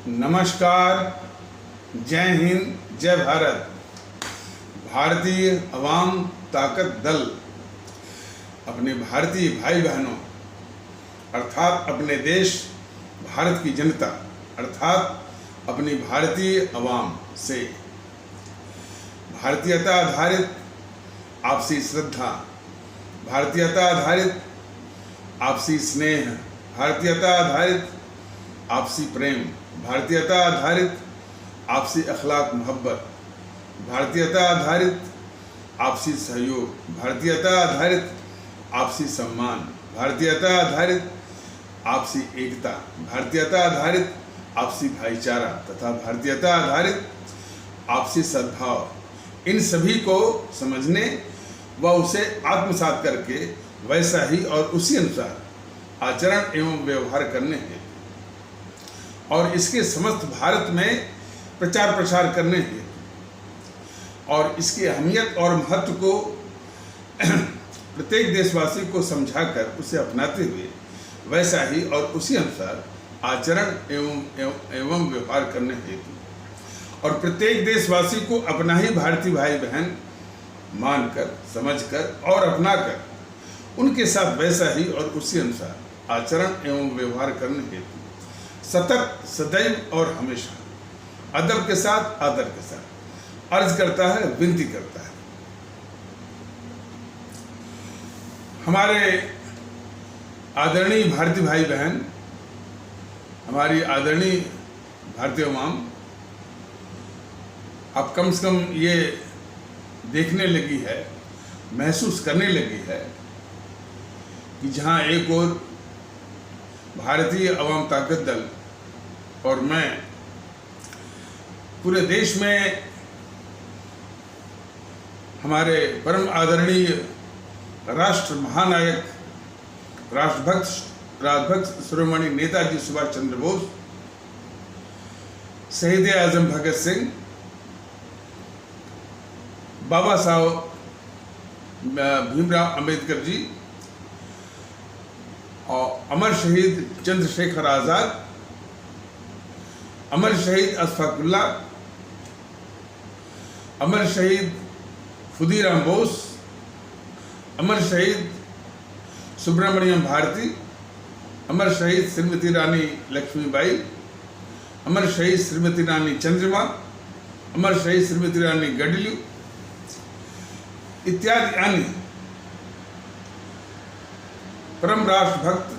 नमस्कार, जय हिंद, जय भारत। भारतीय अवाम ताकत दल अपने भारतीय भाई बहनों अर्थात अपने देश भारत की जनता अर्थात अपनी भारतीय अवाम से भारतीयता आधारित आपसी श्रद्धा, भारतीयता आधारित आपसी स्नेह, भारतीयता आधारित आपसी प्रेम, भारतीयता आधारित आपसी अखलाक मोहब्बत, भारतीयता आधारित आपसी सहयोग, भारतीयता आधारित आपसी सम्मान, भारतीयता आधारित आपसी एकता, भारतीयता आधारित आपसी भाईचारा तथा भारतीयता आधारित आपसी सद्भाव, इन सभी को समझने व उसे आत्मसात करके वैसा ही और उसी अनुसार आचरण एवं व्यवहार करने हैं और इसके समस्त भारत में प्रचार प्रसार करने हैं और इसकी अहमियत और महत्व को प्रत्येक देशवासी को समझाकर उसे अपनाते हुए वैसा ही और उसी अनुसार आचरण एवं व्यवहार करने हेतु और प्रत्येक देशवासी को अपना ही भारतीय भाई बहन मानकर, समझकर और अपनाकर उनके साथ वैसा ही और उसी अनुसार आचरण एवं व्यवहार करने हेतु सतत, सदैव और हमेशा अदब के साथ, आदर के साथ अर्ज करता है, विनती करता है। हमारे आदरणीय भारतीय भाई बहन, हमारी आदरणीय भारतीय अवाम अब कम से कम ये देखने लगी है, महसूस करने लगी है कि जहाँ एक ओर भारतीय अवाम ताकत दल और मैं पूरे देश में हमारे परम आदरणीय राष्ट्र महानायक, राष्ट्रभक्त शिरोमणि नेताजी सुभाष चंद्र बोस, शहीद आजम भगत सिंह, बाबा साहब भीमराव अंबेडकर जी और अमर शहीद चंद्रशेखर आज़ाद, अमर शहीद अशफाकुल्ला, अमर शहीद खुदीराम बोस, अमर शहीद सुब्रमण्यम भारती, अमर शहीद श्रीमती रानी लक्ष्मीबाई, अमर शहीद श्रीमती रानी चंद्रमा, अमर शहीद श्रीमती रानी गडलू इत्यादि अन्य परम राष्ट्रभक्त,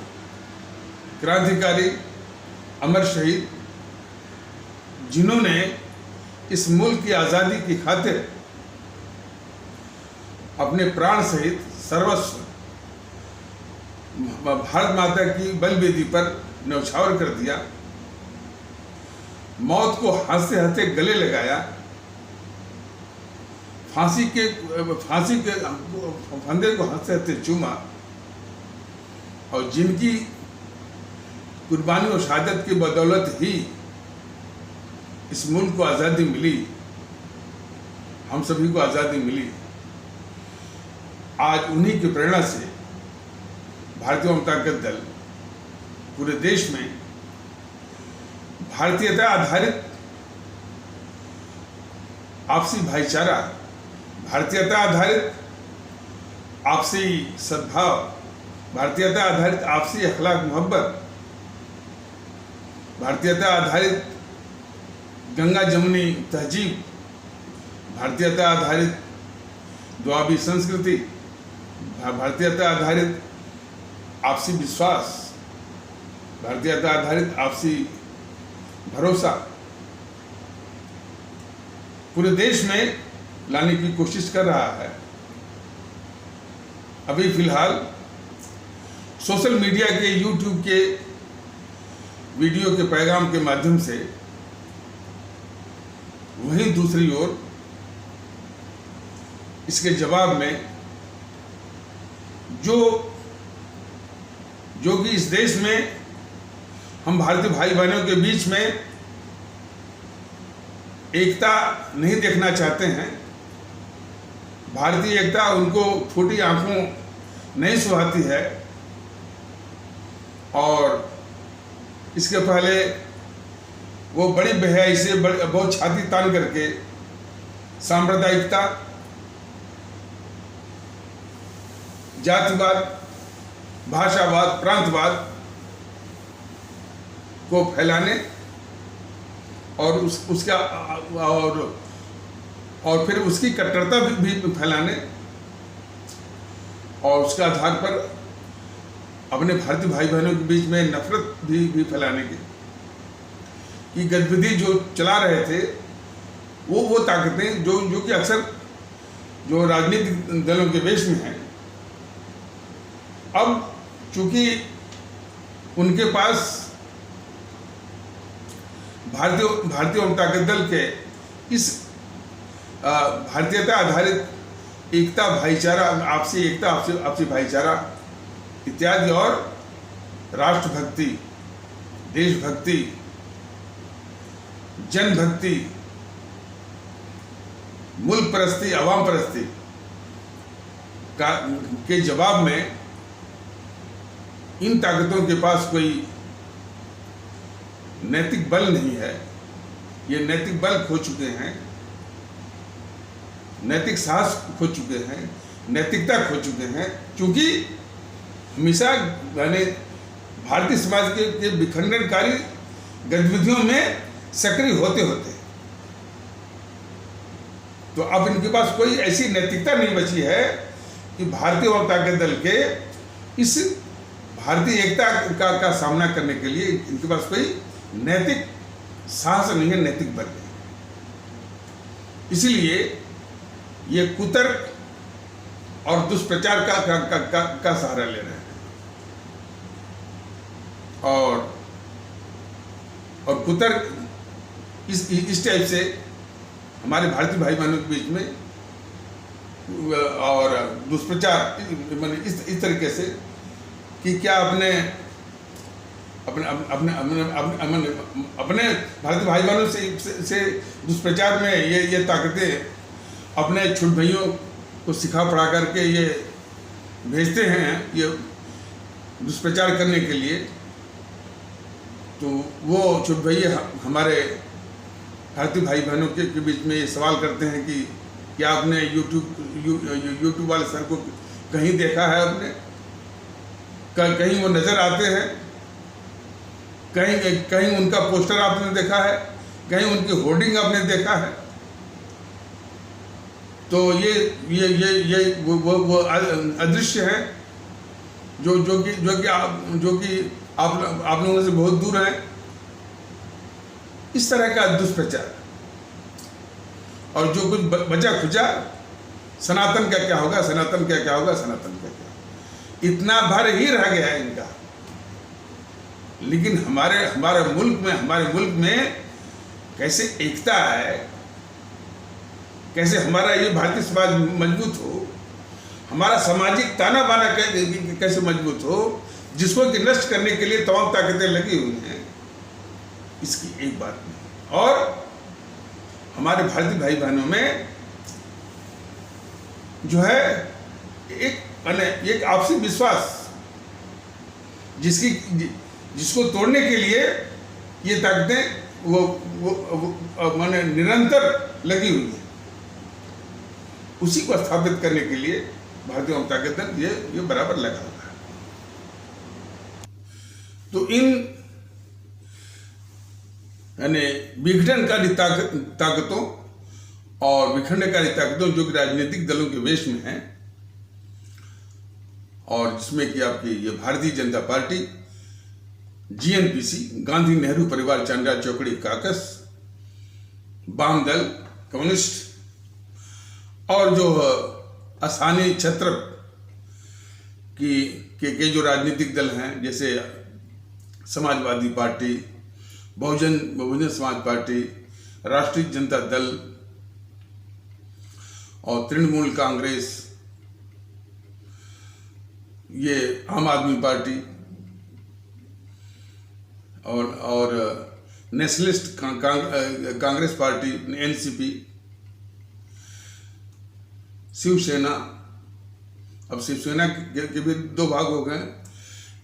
क्रांतिकारी, अमर शहीद जिन्होंने इस मुल्क की आज़ादी की खातिर अपने प्राण सहित सर्वस्व भारत माता की बलवेदी पर न्यौछावर कर दिया, मौत को हंसते हंसते गले लगाया, फांसी के फंदे को हंसते हंसते चूमा और जिनकी कुर्बानी और शहादत की बदौलत ही इस मुल्क को आज़ादी मिली, हम सभी को आज़ादी मिली। आज उन्हीं की प्रेरणा से भारतीय अवाम ताकत दल पूरे देश में भारतीयता आधारित आपसी भाईचारा, भारतीयता आधारित आपसी सद्भाव, भारतीयता आधारित आपसी अखलाक मोहब्बत, भारतीयता आधारित गंगा जमुनी तहजीब, भारतीयता आधारित दुआबी संस्कृति, भारतीयता आधारित आपसी विश्वास, भारतीयता आधारित आपसी भरोसा पूरे देश में लाने की कोशिश कर रहा है। अभी फिलहाल सोशल मीडिया के, यूट्यूब के वीडियो के पैगाम के माध्यम से, वहीं दूसरी ओर इसके जवाब में जो कि इस देश में हम भारतीय भाई बहनों के बीच में एकता नहीं देखना चाहते हैं, भारतीय एकता उनको फूटी आंखों नहीं सुहाती है और इसके पहले वो बड़ी बेहयाई से बहुत छाती तान करके सांप्रदायिकता, जातिवाद, भाषावाद, प्रांतवाद को फैलाने और उसका और फिर उसकी कट्टरता भी फैलाने और उसके आधार पर अपने भारतीय भाई बहनों के बीच में नफरत भी फैलाने की गतिविधि जो चला रहे थे, वो ताकतें जो कि अक्सर जो राजनीतिक दलों के वेश में हैं, अब चूंकि उनके पास भारतीय जनता दल के इस भारतीयता आधारित एकता, भाईचारा, आपसी एकता, आपसी भाईचारा इत्यादि और राष्ट्रभक्ति, देशभक्ति, जनभक्ति, मुल्क परस्ती, अवाम परस्ती के जवाब में इन ताकतों के पास कोई नैतिक बल नहीं है। ये नैतिक बल खो चुके हैं, नैतिक साहस खो चुके हैं, नैतिकता खो चुके हैं, क्योंकि हमेशा यानी भारतीय समाज के विखंडनकारी गतिविधियों में सक्रिय होते होते तो अब इनके पास कोई ऐसी नैतिकता नहीं बची है कि भारतीय जनता दल के इस भारतीय एकता का सामना करने के लिए इनके पास कोई नैतिक साहस नहीं है, नैतिक बल नहीं। इसलिए ये कुतर्क और दुष्प्रचार का सहारा ले रहे हैं और कुतर्क इस टाइप से हमारे भारतीय भाई बहनों के बीच में और दुष्प्रचार मैंने इस तरीके से कि क्या अपने भारतीय भाई बहनों से दुष्प्रचार में ये ताकतें अपने छोट भाइयों को सिखा पढ़ा करके ये भेजते हैं ये दुष्प्रचार करने के लिए। तो वो छोट भैया हमारे भारतीय भाई बहनों के बीच में ये सवाल करते हैं कि क्या आपने यूट्यूब वाले सर को कहीं देखा है? आपने कहीं वो नज़र आते हैं? कहीं उनका पोस्टर आपने देखा है? कहीं उनकी होर्डिंग आपने देखा है? तो ये वो अदृश्य है जो कि आप लोगों से बहुत दूर है। इस तरह का दुष्प्रचार और जो कुछ बचा खुचा सनातन का क्या होगा, सनातन का क्या होगा, सनातन का क्या, इतना भर ही रह गया है इनका। लेकिन हमारे मुल्क में कैसे एकता है, कैसे हमारा ये भारतीय समाज मजबूत हो, हमारा सामाजिक ताना बाना कैसे मजबूत हो, जिसको कि नष्ट करने के लिए तमाम ताकतें लगी हुई हैं, इसकी एक बात नहीं। और हमारे भारतीय भाई बहनों में जो है एक आपसी विश्वास जिसको तोड़ने के लिए ये ताकतें वो माने निरंतर लगी हुई है। उसी को स्थापित करने के लिए भारतीय जनता दल ये बराबर लगा हुआ है। तो इन यानी विघटनकारी ताकतों और विखंडनकारी ताकतों जो कि राजनीतिक दलों के वेश में हैं और जिसमें कि आपकी ये भारतीय जनता पार्टी, जीएनपीसी, गांधी नेहरू परिवार चांद्रा चौकड़ी काकस, वाम दल, कम्युनिस्ट और जो असानी छत्र के जो राजनीतिक दल हैं जैसे समाजवादी पार्टी, बहुजन समाज पार्टी, राष्ट्रीय जनता दल और तृणमूल कांग्रेस, ये आम आदमी पार्टी और nationalist Congress party, NCP, Shiv Sena. अब शिवसेना के भी दो भाग हो गए,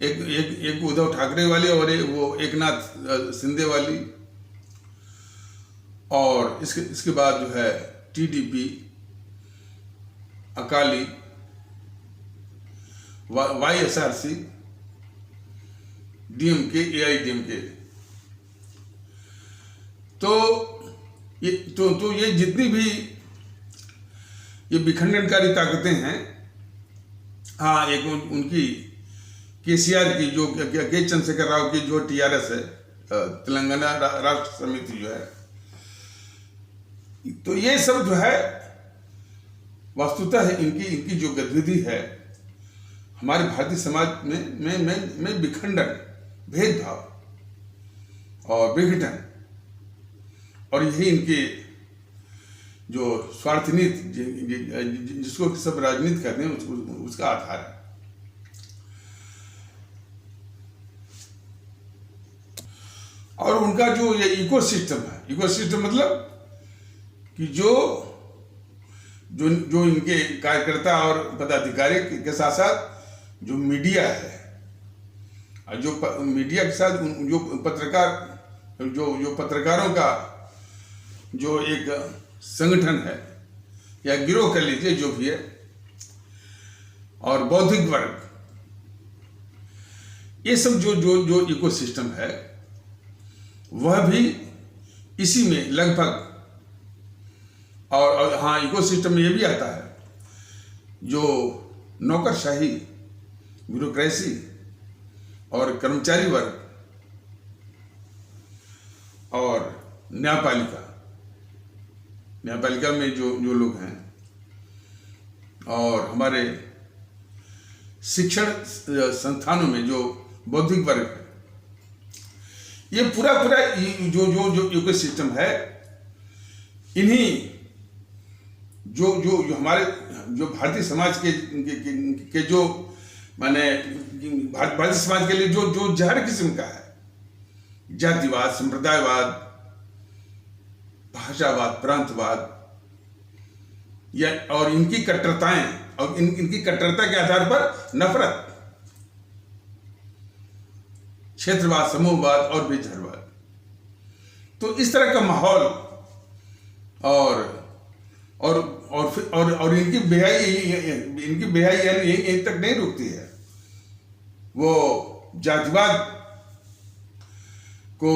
एक उद्धव ठाकरे वाली और वो एकनाथ शिंदे वाली। और इसके बाद जो है TDP, Akali, YSRC, DMK, AIADMK. तो ये जितनी भी ये विखंडनकारी ताकतें हैं, हाँ, एक उनकी केसीआर की जो के चंद्रशेखर राव की जो टीआरएस है, तेलंगाना राष्ट्र समिति जो है, तो ये सब जो है वस्तुतः है इनकी जो गतिविधि है हमारे भारतीय समाज में विखंडन, भेदभाव और विघटन, और यही इनके जो स्वार्थ नीति जिसको सब राजनीति कहते हैं उसका आधार है। और उनका जो ये इकोसिस्टम है, इकोसिस्टम मतलब कि जो इनके कार्यकर्ता और पदाधिकारी के साथ साथ जो मीडिया है, जो मीडिया के साथ जो पत्रकार जो पत्रकारों का जो एक संगठन है या गिरोह कर लीजिए, जो भी है, और बौद्धिक वर्ग, ये सब जो इकोसिस्टम है वह भी इसी में लगभग, और हाँ, इकोसिस्टम में ये भी आता है जो नौकरशाही, ब्यूरोक्रेसी और कर्मचारी वर्ग और न्यायपालिका में जो लोग हैं, और हमारे शिक्षण संस्थानों में जो बौद्धिक वर्ग है, ये पूरा जो इकोसिस्टम है, इन्हीं जो हमारे जो भारतीय समाज के जो माने भारतीय समाज के लिए जो जहर किस्म का है, जातिवाद, संप्रदायवाद, भाषावाद, प्रांतवाद, या और इनकी कट्टरताएं, और इनकी कट्टरता के आधार पर नफरत, क्षेत्रवाद, समूहवाद और बेजहरवाद। तो इस तरह का माहौल और इनकी बेहाई यहीं तक नहीं रुकती है। वो जातिवाद को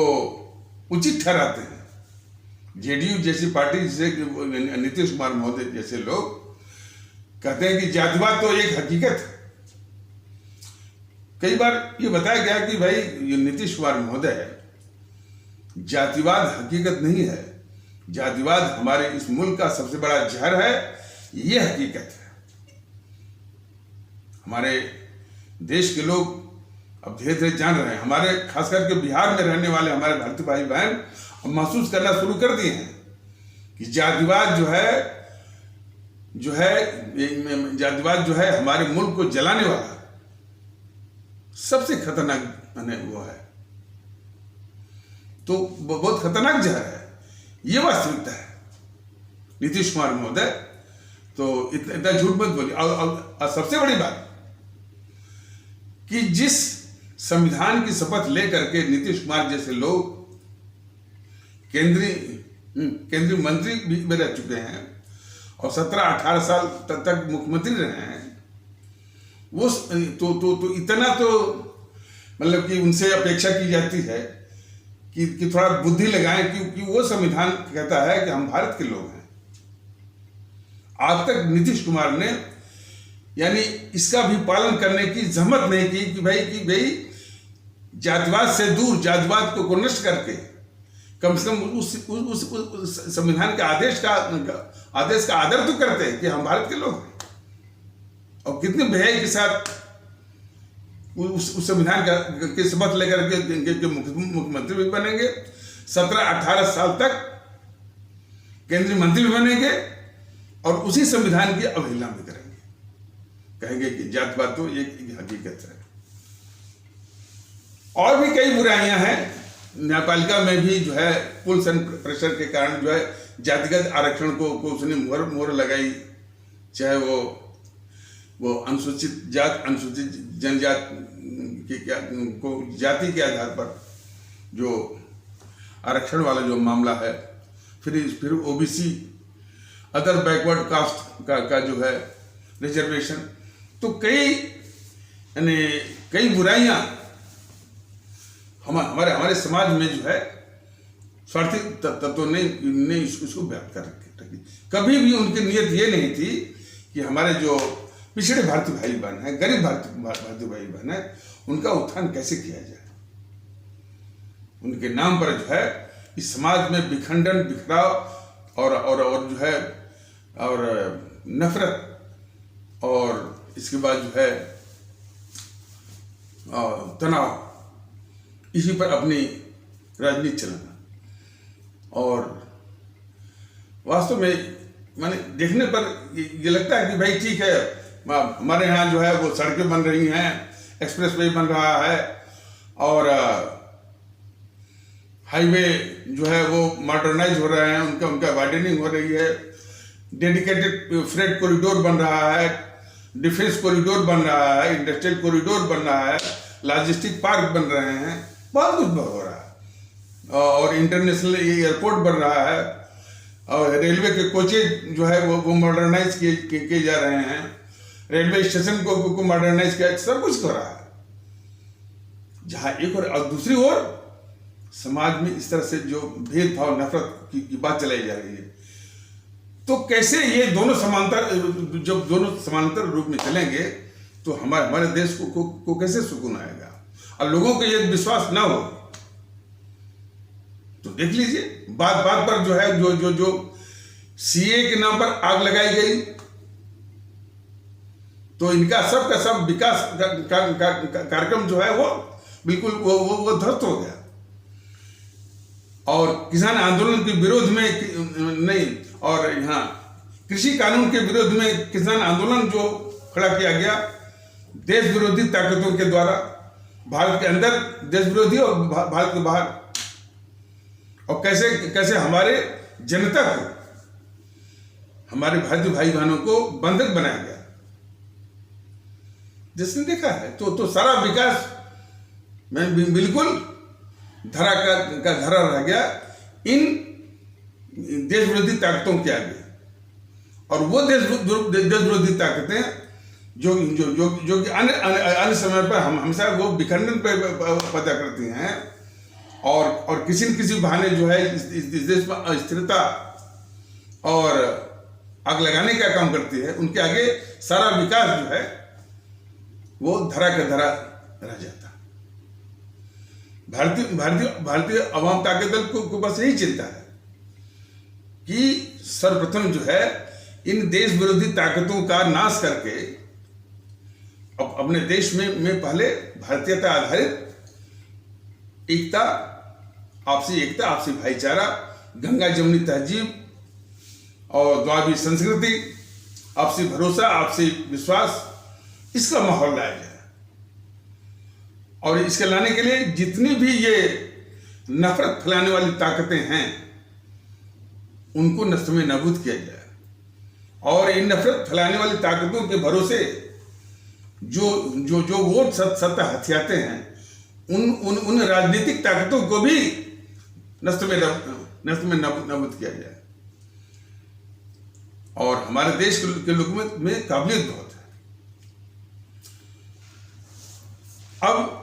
उचित ठहराते हैं। जेडीयू जैसी पार्टी, जिसे नीतीश कुमार महोदय जैसे लोग कहते हैं कि जातिवाद तो एक हकीकत है। कई बार ये बताया गया कि भाई ये नीतीश कुमार महोदय है, जातिवाद हकीकत नहीं है, जातिवाद हमारे इस मुल्क का सबसे बड़ा जहर है, ये हकीकत है। हमारे देश के लोग अब धीरे धीरे जान रहे हैं, हमारे खास करके बिहार में रहने वाले हमारे भारतीय भाई बहन अब महसूस करना शुरू कर दिए हैं कि जातिवाद जातिवाद जो है हमारे मुल्क को जलाने वाला सबसे खतरनाक वो है। तो बहुत खतरनाक जहर है, ये वास्तविकता है। नीतीश कुमार महोदय तो इतना झूठ मत बोलिए। और सबसे बड़ी बात कि जिस संविधान की शपथ लेकर के नीतीश कुमार जैसे लोग केंद्रीय मंत्री भी रह चुके हैं और 17-18 साल तक मुख्यमंत्री रहे हैं, वो तो इतना तो मतलब कि उनसे अपेक्षा की जाती है कि थोड़ा बुद्धि लगाएं, क्योंकि वो संविधान कहता है कि हम भारत के लोग हैं। आज तक नीतीश कुमार ने यानी इसका भी पालन करने की जहमत नहीं की कि भाई जातिवाद से दूर, जातिवाद को नष्ट करके कम से कम उस संविधान के आदेश का आदर तो करते हैं कि हम भारत के लोग हैं। और कितने बेहयाई के साथ उस संविधान के शपथ लेकर के मुख्यमंत्री भी बनेंगे, 17-18 साल तक केंद्रीय मंत्री भी बनेंगे और उसी संविधान की अवहेलना भी करेंगे, कहेंगे कि जातिवाद तो एक हकीकत है। और भी कई बुराइयां हैं। न्यायपालिका में भी जो है पुल्स एंड प्रेशर के कारण जो है जातिगत आरक्षण को उसने मोहर लगाई, चाहे वो अनुसूचित जात, अनुसूचित जनजात को जाति के आधार पर जो आरक्षण वाला जो मामला है, फिर ओबीसी, अदर बैकवर्ड कास्ट का जो है रिजर्वेशन, तो कई बुराइयां हमारे समाज में जो है स्वार्थी तत्वों ने इसको व्याप्त कर रखी। कभी भी उनकी नीयत ये नहीं थी कि हमारे जो पिछड़े भारतीय भाई बहन हैं, गरीब भारतीय भाई बहन हैं, उनका उत्थान कैसे किया जाए। उनके नाम पर जो है इस समाज में विखंडन, बिखराव और जो है और नफरत और इसके बाद जो है तनाव, इसी पर अपनी राजनीति चलाना। और वास्तव में मैंने देखने पर ये लगता है कि भाई ठीक है, हमारे यहाँ जो है वो सड़कें बन रही हैं, एक्सप्रेस वे बन रहा है और हाईवे जो है वो मॉडर्नाइज हो रहे हैं, उनका वाइडनिंग हो रही है, डेडिकेटेड फ्रेट कॉरिडोर बन रहा है, डिफेंस कॉरिडोर बन रहा है, इंडस्ट्रियल कॉरिडोर बन रहा है, लॉजिस्टिक पार्क बन रहे हैं, बहुत कुछ हो रहा है और इंटरनेशनल एयरपोर्ट बन रहा है और रेलवे के कोचेज जो है वो मॉडर्नाइज किए जा रहे हैं, रेलवे स्टेशन को मॉडर्नाइज किया, सब कुछ हो रहा है। जहाँ एक और दूसरी ओर समाज में इस तरह से जो भेदभाव, नफरत की बात चलाई जा रही है, तो कैसे ये दोनों जब दोनों समानांतर रूप में चलेंगे तो हमारे देश को कैसे सुकून आएगा। और लोगों को ये विश्वास ना हो तो देख लीजिए, बात पर जो है जो सीए के नाम पर आग लगाई गई, तो इनका सब का सब विकास कार्यक्रम जो है वो बिल्कुल वो ध्वस्त हो गया। और किसान आंदोलन के विरोध में नहीं, और यहाँ कृषि कानून के विरोध में किसान आंदोलन जो खड़ा किया गया देश विरोधी ताकतों के द्वारा, भारत के अंदर देश विरोधी और भारत के बाहर, और कैसे हमारे जनता को, हमारे भारतीय भाई बहनों को बंधक बनाया गया। जिसने देखा है तो सारा विकास में बिल्कुल धरा का धरा रह गया इन देश विरोधी ताकतों के आगे। और वो देश विरोधी ताकतें जो कि अन्य समय पर हम हमेशा वो विखंडन पैदा करती हैं और किसी न किसी बहाने जो है इस देश में अस्थिरता और आग लगाने का काम करती है, उनके आगे सारा विकास जो है वो धरा का धरा रह जाता। भारतीय अवाम ताकत दल को बस यही चिंता है कि सर्वप्रथम जो है इन देश विरोधी ताकतों का नाश करके अपने देश में पहले भारतीयता आधारित एकता, आपसी भाईचारा, गंगा जमुनी तहजीब और द्वावी संस्कृति, आपसी भरोसा, आपसी विश्वास, इसका माहौल लाया जाए। और इसके लाने के लिए जितनी भी ये नफरत फैलाने वाली ताकतें हैं उनको नस्ते नाबूद किया जाए। और इन नफरत फैलाने वाली ताकतों के भरोसे जो वोट सत्ता हथियाते हैं उन राजनीतिक ताकतों को भी नस्ते में नाबूद किया जाए। और हमारे देश के लोगों में काबिलियत बहुत है। अब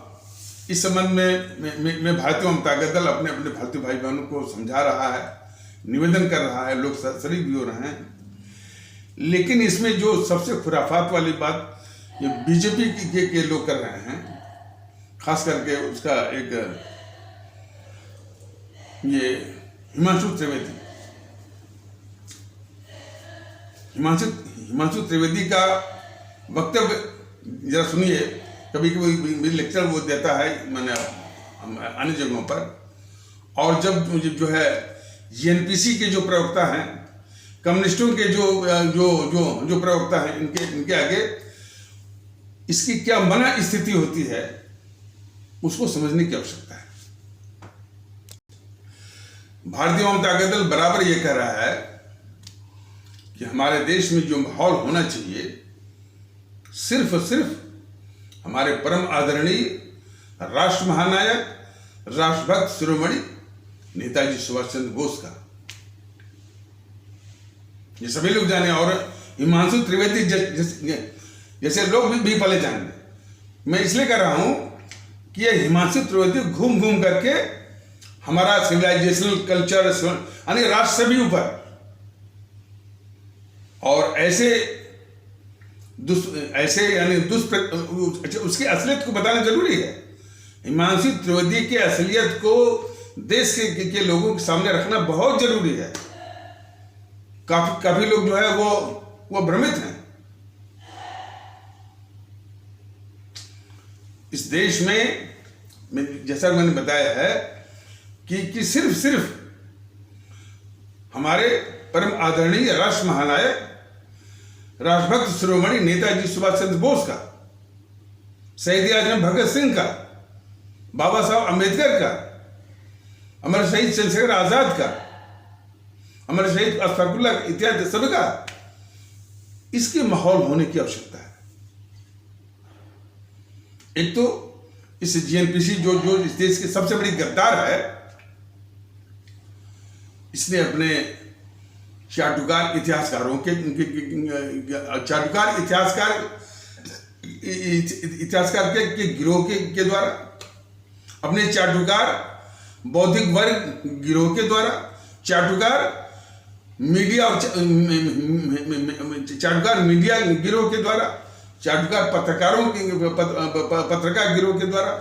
इस संबंध में भारतीय अवाम ताकत दल अपने भारतीय भाई बहनों को समझा रहा है, निवेदन कर रहा है, लोग शरीक भी हो रहे हैं। लेकिन इसमें जो सबसे खुराफात वाली बात ये बीजेपी के लोग कर रहे हैं, खास करके उसका एक ये हिमांशु त्रिवेदी का वक्तव्य जरा सुनिए। कभी कभी लेक्चर वो देता है मैंने अन्य जगहों पर, और जब जो है जीएनपीसी के जो प्रवक्ता हैं, कम्युनिस्टों के जो प्रवक्ता हैं, इनके आगे इसकी क्या मना स्थिति होती है उसको समझने की आवश्यकता है। भारतीय अवाम ताकत दल बराबर ये कह रहा है कि हमारे देश में जो माहौल होना चाहिए सिर्फ हमारे परम आदरणीय राष्ट्र महानायक, राष्ट्रभक्त शिरोमणि नेताजी सुभाष चंद्र बोस का ये सभी लोग जाने, और हिमांशु त्रिवेदी जैसे लोग भी पले जाने। मैं इसलिए कह रहा हूं कि ये हिमांशु त्रिवेदी घूम घूम करके हमारा सिविलाइजेशनल कल्चर यानी राष्ट्र से भी ऊपर, और ऐसे यानी उसकी असलियत को बताना जरूरी है। हिमांशु त्रिवेदी की असलियत को देश के लोगों के सामने रखना बहुत जरूरी है। काफी लोग जो है वो भ्रमित हैं। इस देश में जैसा मैंने बताया है कि सिर्फ हमारे परम आदरणीय राष्ट्र महानायक राष्ट्रभक्त शिरोमणि नेताजी सुभाष चंद्र बोस का, शहीद आजम भगत सिंह का, बाबा साहब अम्बेडकर का, अमर शहीद चंद्रशेखर आजाद का, अमर शहीद अशफाकुल्लाह इत्यादि सभी का इसके माहौल होने की आवश्यकता है। एक तो इस जीएनपीसी जो इस देश की सबसे बड़ी गद्दार है, इसने अपने चाटुकार इतिहासकारों के इतिहासकार के गिरोह के द्वारा, अपने चाटुकार बौद्धिक वर्ग गिरोह के द्वारा, चाटुकार मीडिया गिरोह के द्वारा, चाटुकार पत्रकार गिरोह के द्वारा,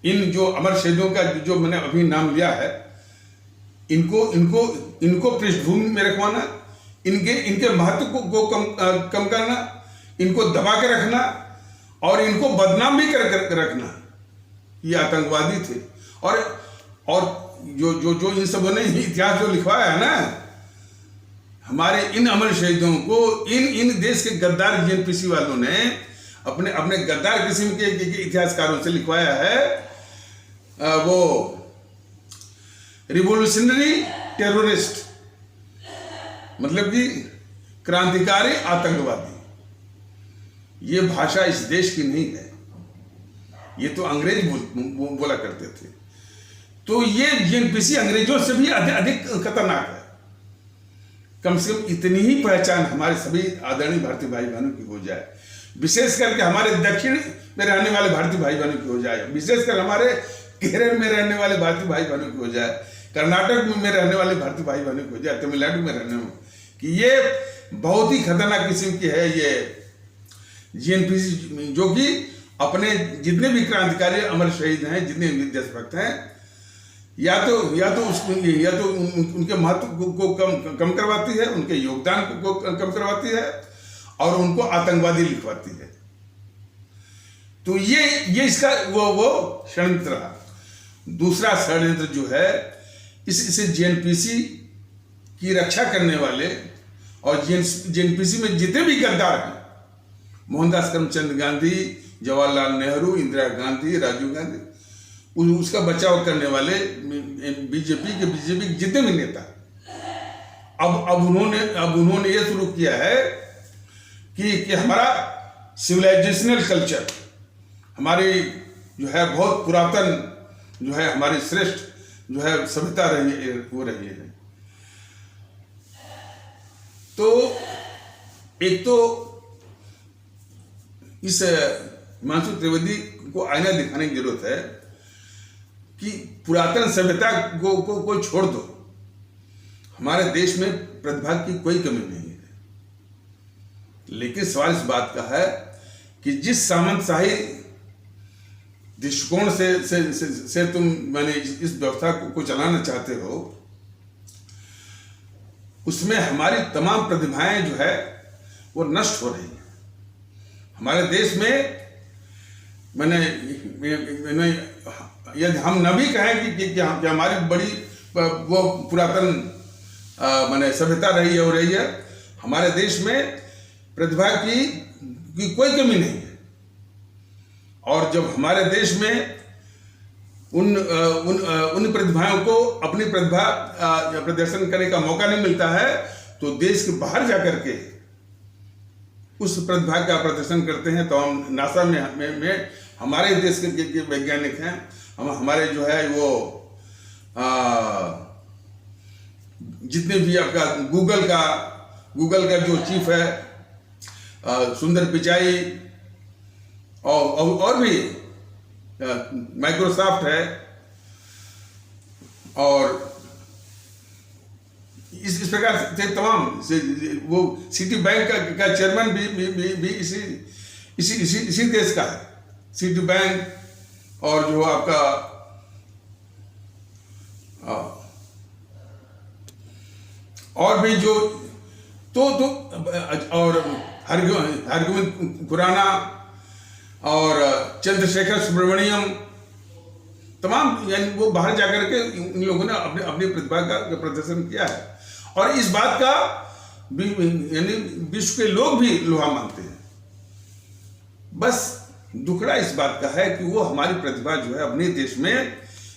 इन जो अमर शहीदों का जो मैंने अभी नाम लिया है, इनको पृष्ठभूमि में रखवाना, इनके महत्व को कम करना, इनको दबा के रखना और इनको बदनाम भी कर रखना, ये आतंकवादी थे। और जो इन सबों ने इतिहास जो लिखवाया है ना, हमारे इन अमर शहीदों को इन देश के गद्दार जीएनपीसी वालों ने अपने गद्दार किस्म के इतिहासकारों से लिखवाया है, वो रिवोल्यूशनरी टेररिस्ट, मतलब कि क्रांतिकारी आतंकवादी। ये भाषा इस देश की नहीं है, ये तो अंग्रेज बोला करते थे। तो ये जीएनपीसी अंग्रेजों से भी अधिक खतरनाक है। कम से कम इतनी ही पहचान हमारे सभी आदरणीय भारतीय भाई बहनों की हो जाए, विशेष करके हमारे दक्षिण में रहने वाले भारतीय भाई बहनों की हो जाए, विशेषकर हमारे केरल में रहने वाले भारतीय भाई बहनों की हो जाए, कर्नाटक में रहने वाले भारतीय भाई बहनों की हो जाए, तमिलनाडु में रहने वाले, कि ये बहुत ही खतरनाक किस्म की है ये जीएनपीसी, जो कि अपने जितने भी क्रांतिकारी अमर शहीद हैं, जितने देशभक्त हैं, या तो उनके महत्व को कम करवाती है, उनके योगदान को कम करवाती है और उनको आतंकवादी लिखवाती है। तो ये इसका वो षड्यंत्र रहा। दूसरा षड्यंत्र जो है, इसे जीएनपीसी की रक्षा करने वाले और जीएनपीसी में जितने भी गद्दार हैं, मोहनदास करमचंद गांधी, जवाहरलाल नेहरू, इंदिरा गांधी, राजीव गांधी, उसका बचाव करने वाले बीजेपी के जितने भी नेता, अब उन्होंने ये शुरू किया है कि हमारा सिविलाइजेशनल कल्चर, हमारी जो है बहुत पुरातन जो है हमारी श्रेष्ठ जो है सभ्यता हो रही है। तो एक तो इस हिमांशु त्रिवेदी को आईना दिखाने की जरूरत है कि पुरातन सभ्यता को छोड़ दो, हमारे देश में प्रतिभा की कोई कमी नहीं है। लेकिन सवाल इस बात का है कि जिस सामंतशाही दृष्टिकोण से तुम मैंने इस व्यवस्था को चलाना चाहते हो, उसमें हमारी तमाम प्रतिभाएं जो है वो नष्ट हो रही हैं। हमारे देश में मैंने यदि हम न भी कहें कि हमारी बड़ी वो पुरातन मैंने सभ्यता रही है, हो रही है, हमारे देश में प्रतिभा की कोई कमी नहीं है। और जब हमारे देश में उन प्रतिभाओं को अपनी प्रतिभा प्रदर्शन करने का मौका नहीं मिलता है, तो देश के बाहर जाकर के उस प्रतिभा का प्रदर्शन करते हैं। तो हम नासा में हमारे देश के वैज्ञानिक हैं, हमारे जो है वो जितने भी आपका गूगल का जो चीफ है सुंदर पिचाई, और भी माइक्रोसॉफ्ट है, और इस प्रकार से तमाम से वो सिटी बैंक का चेयरमैन भी इसी देश का है, सिटी बैंक। और जो आपका और भी जो तो और हरगोविंद खुराना और चंद्रशेखर सुब्रमण्यम, तमाम यानी वो बाहर जाकर के इन लोगों ने अपनी प्रतिभा का प्रदर्शन किया है। और इस बात का यानी विश्व के लोग भी लोहा मानते हैं। बस दुखड़ा इस बात का है कि वो हमारी प्रतिभा जो है अपने देश में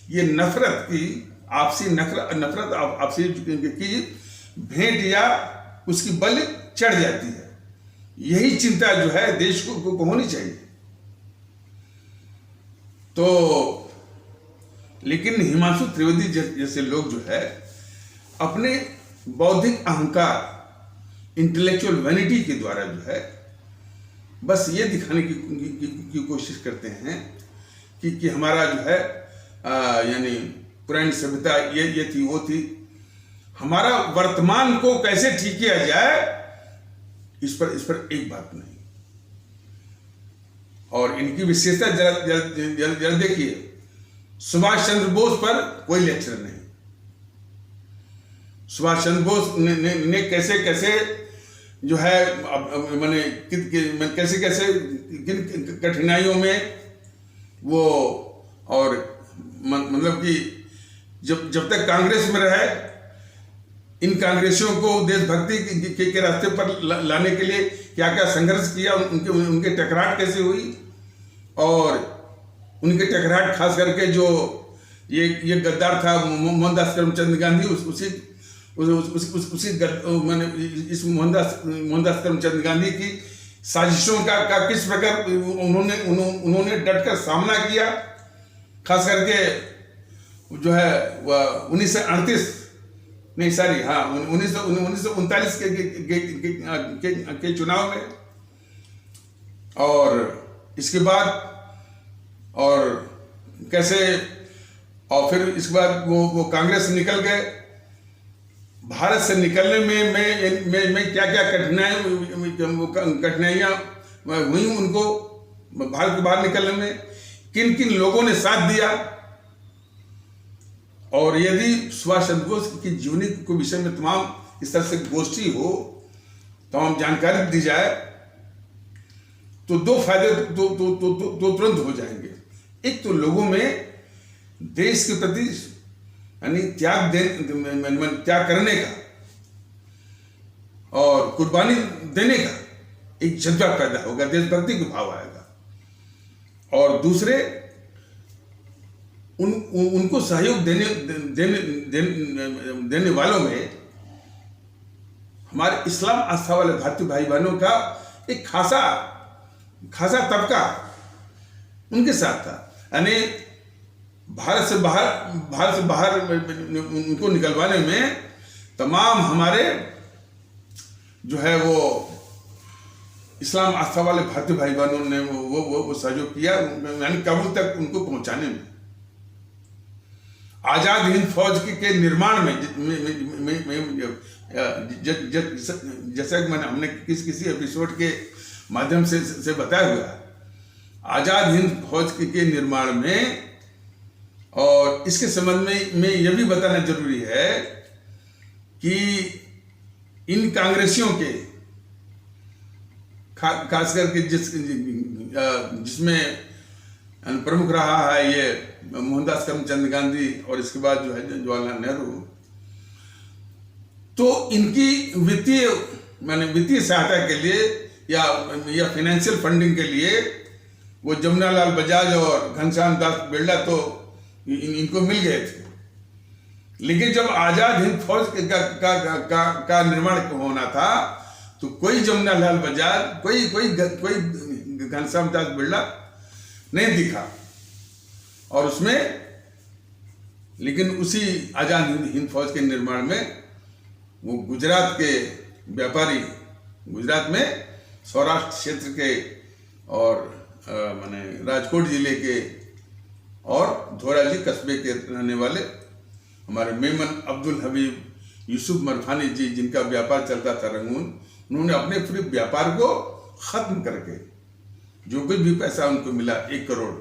ये नफरत की आपसी की भेंट या उसकी बल चढ़ जाती है। यही चिंता जो है देश को होनी चाहिए। तो लेकिन हिमांशु त्रिवेदी जैसे लोग जो है अपने बौद्धिक अहंकार, इंटेलेक्चुअल वैनिटी के द्वारा जो है बस ये दिखाने की कोशिश करते हैं कि हमारा जो है यानी पुरानी सभ्यता ये थी वो थी, हमारा वर्तमान को कैसे ठीक किया जाए इस पर एक बात नहीं। और इनकी विशेषता जरा देखिए, सुभाष चंद्र बोस पर कोई लेक्चर नहीं। सुभाष चंद्र बोस ने कैसे जो है मैंने कैसे किन कठिनाइयों में वो, और मतलब कि जब तक कांग्रेस में रहे इन कांग्रेसियों को देशभक्ति के रास्ते पर लाने के लिए क्या क्या संघर्ष किया, उनके टकराहट कैसे हुई, और उनके टकराहट खास करके जो ये गद्दार था मोहनदास करमचंद गांधी, मैंने इस मोहनदास करमचंद गांधी की साजिशों का किस प्रकार उन्होंने डटकर सामना किया। खास करके जो है वह 1938 नहीं सॉरी हाँ 1939 के चुनाव में, और इसके बाद और कैसे, और फिर इसके बाद वो कांग्रेस से निकल गए। भारत से निकलने में क्या क्या कठिनाइयाँ हुई उनको भारत के बाहर निकलने में, किन किन लोगों ने साथ दिया। और यदि सुभाष चंद्र बोस की जीवनी के विषय में तमाम इस तरह से गोष्ठी हो, तमाम जानकारी दी जाए, तो दो फायदे तो तुरंत हो जाएंगे। एक तो लोगों में देश के प्रति यानी त्याग करने का और कुर्बानी देने का एक जज्बा पैदा होगा, देशभक्ति का भाव आएगा। और दूसरे उनको सहयोग देने वालों में हमारे इस्लाम आस्था वाले भारतीय भाई बहनों का एक खासा तबका उनके साथ था। यानी भारत से बाहर उनको निकलवाने में तमाम हमारे जो है वो इस्लाम आस्था वाले भारतीय भाई बहनों ने वो सहयोग किया, यानी काबुल तक उनको पहुंचाने में। आजाद हिंद फौज के निर्माण में जैसा कि हमने किसी एपिसोड के माध्यम से बताया हुआ, आजाद हिंद फौज के निर्माण में, और इसके संबंध में यह भी बताना जरूरी है कि इन कांग्रेसियों के खास करके जिसमें प्रमुख रहा है ये मोहनदास करमचंद गांधी और इसके बाद जो है जवाहरलाल नेहरू, तो इनकी वित्तीय सहायता के लिए या फाइनेंशियल फंडिंग के लिए वो जमुनालाल बजाज और घनश्याम दास बिरला तो इनको मिल गए थे। लेकिन जब आजाद हिंद फौज का निर्माण होना था तो कोई जमुनालाल बजाज, कोई घनश्याम दास बिरला नहीं दिखा। और उसमें लेकिन उसी आजाद हिंद फौज के निर्माण में वो गुजरात के व्यापारी, गुजरात में सौराष्ट्र क्षेत्र के और माने राजकोट जिले के और धोराजी कस्बे के रहने वाले हमारे मेमन अब्दुल हबीब यूसुफ मरफानी जी, जिनका व्यापार चलता था रंगून, उन्होंने अपने पूरे व्यापार को ख़त्म करके जो कुछ भी पैसा उनको मिला 1 करोड़,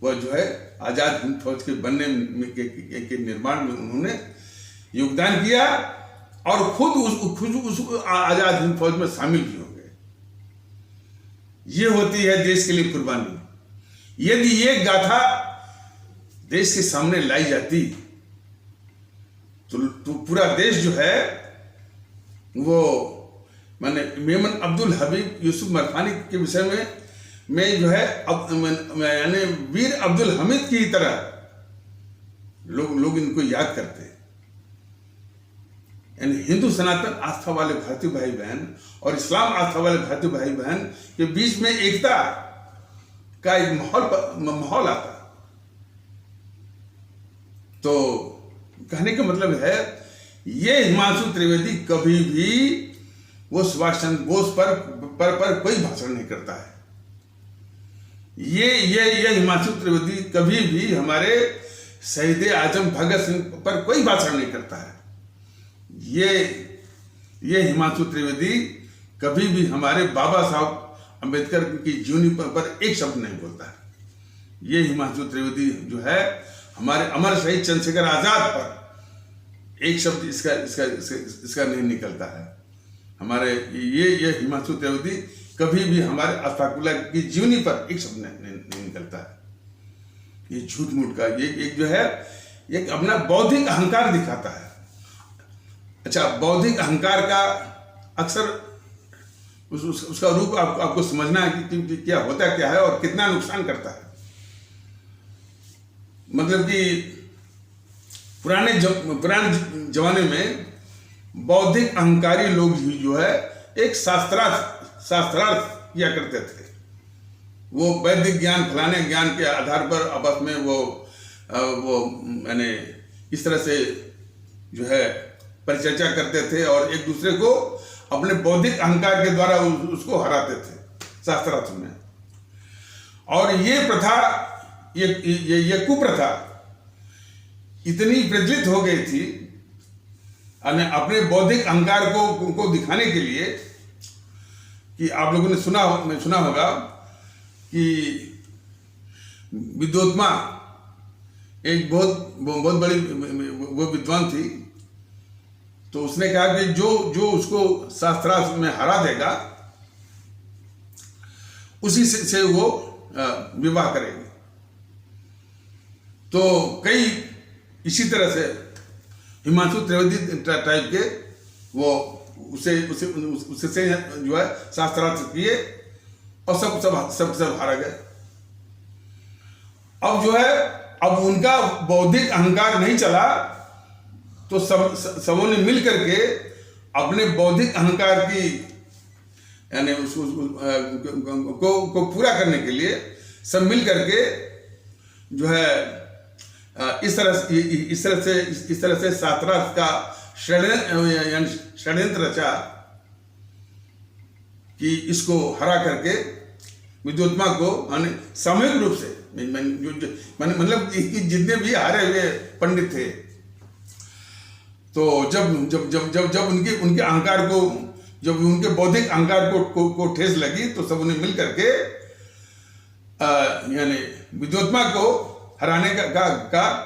वह जो है आज़ाद हिंद फौज के बनने के निर्माण में उन्होंने योगदान किया और खुद उस आज़ाद हिंद फौज में शामिल भी हो गए। ये होती है देश के लिए कुर्बानी। यदि ये गाथा देश के सामने लाई जाती तो पूरा देश जो है वो माने मेमन अब्दुल हबीब यूसुफ मरफानी के विषय में जो है यानी वीर अब्दुल हमीद की तरह लोग इनको याद करते हैं। यानी हिंदू सनातन आस्था वाले भारतीय भाई बहन और इस्लाम आस्था वाले भारतीय भाई बहन के बीच में एकता का एक माहौल आता। तो कहने का मतलब है, ये हिमांशु त्रिवेदी कभी भी वो सुभाष चंद्र बोस पर कोई भाषण नहीं करता है। ये हिमांशु त्रिवेदी कभी भी हमारे शहीद आजम भगत सिंह पर कोई भाषण नहीं करता है। ये हिमांशु त्रिवेदी कभी भी हमारे बाबा साहब अंबेडकर की जीवनी पर एक शब्द नहीं बोलता है। ये हिमांशु त्रिवेदी जो है हमारे अमर शहीद चंद्रशेखर आजाद पर एक शब्द इसका नहीं निकलता है। हमारे ये हिमांशु त्रिवेदी कभी भी हमारे अशफाकुल्लाह की जीवनी पर एक शब्द नहीं निकलता है। ये झूठ मूठ का ये एक जो है एक अपना बौद्धिक अहंकार दिखाता है। अच्छा, बौद्धिक अहंकार का अक्सर उसका रूप आपको समझना है कि क्या होता क्या है और कितना नुकसान करता है। मतलब कि पुराने जमाने में बौद्धिक अहंकारी लोग ही जो है एक शास्त्रार्थ किया करते थे। वो वैदिक ज्ञान, फलाने ज्ञान के आधार पर आपस में वो मैंने इस तरह से जो है परिचर्चा करते थे और एक दूसरे को अपने बौद्धिक अहंकार के द्वारा उसको हराते थे शास्त्रार्थ में। और ये प्रथा, ये कुप्रथा इतनी प्रचलित हो गई थी अपने बौद्धिक अहंकार को दिखाने के लिए कि आप लोगों ने सुना होगा कि विद्योत्मा एक बहुत बड़ी वो विद्वान थी। तो उसने कहा कि जो उसको शास्त्रार्थ में हरा देगा उसी से वो विवाह करेगी। तो कई इसी तरह से हिमांशु त्रिवेदी टाइप के वो उसे जो है शास्त्रार्थ किए और सब हारा गए। अब जो है अब उनका बौद्धिक अहंकार नहीं चला तो सबों ने मिल करके अपने बौद्धिक अहंकार की यानी को पूरा करने के लिए सब मिल करके जो है इस तरह से शास्त्रार्थ का षड्यंत्र रचा कि इसको हरा करके विद्योत्मा को सामूहिक रूप से मतलब जितने भी हारे हुए पंडित थे, तो जब उनके अहंकार को, जब उनके बौद्धिक अहंकार को ठेस लगी तो सब उन्हें मिल करके यानी विद्योत्मा को हराने का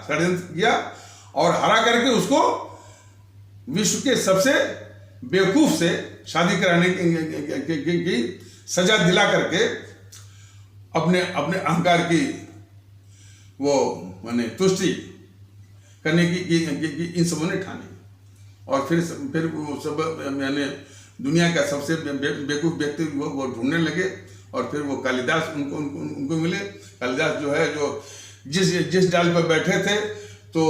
षड्यंत्र किया और हरा करके उसको विश्व के सबसे बेवकूफ से शादी कराने की सजा दिला करके अपने अहंकार की वो माने तुष्टि करने की इन सबों ने ठानी। और फिर वो सब यानी दुनिया का सबसे बेवकूफ व्यक्ति वो ढूंढने लगे और फिर वो कालिदास उनको मिले। कालिदास जो है जो जिस डाल पर बैठे थे तो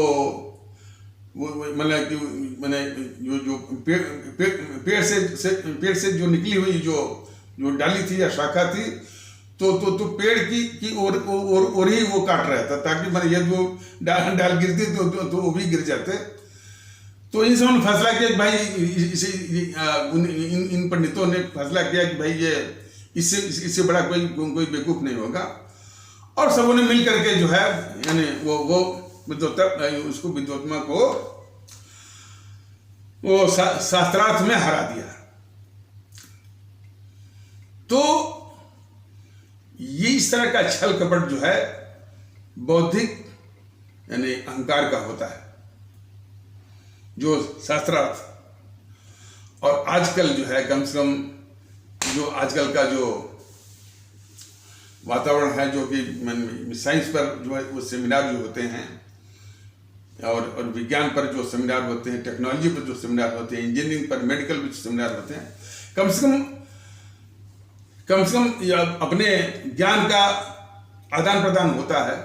वो मतलब कि मैंने जो पेड़ से जो निकली हुई जो डाली थी या शाखा थी तो पेड़ की ओर ही वो काट रहा था ताकि मैंने यदि वो डाल गिरती तो वो भी गिर जाते। तो इन सबों ने फैसला किया कि भाई इन पंडितों ने फैसला किया कि भाई ये इससे बड़ा कोई बेवकूफ नहीं होगा, और सबों ने मिल करके जो है यानी वो उसको विद्वत्मा को वो शास्त्रार्थ में हरा दिया। तो ये इस तरह का छल कपट जो है बौद्धिक यानी अहंकार का होता है, जो शास्त्रार्थ। और आजकल जो है कम से कम जो आजकल का जो वातावरण है, जो कि साइंस पर जो है वो सेमिनार जो होते हैं और विज्ञान पर जो सेमिनार होते हैं, टेक्नोलॉजी पर जो सेमिनार होते हैं, इंजीनियरिंग पर, मेडिकल पर सेमिनार होते हैं, कम से कम अपने ज्ञान का आदान प्रदान होता है।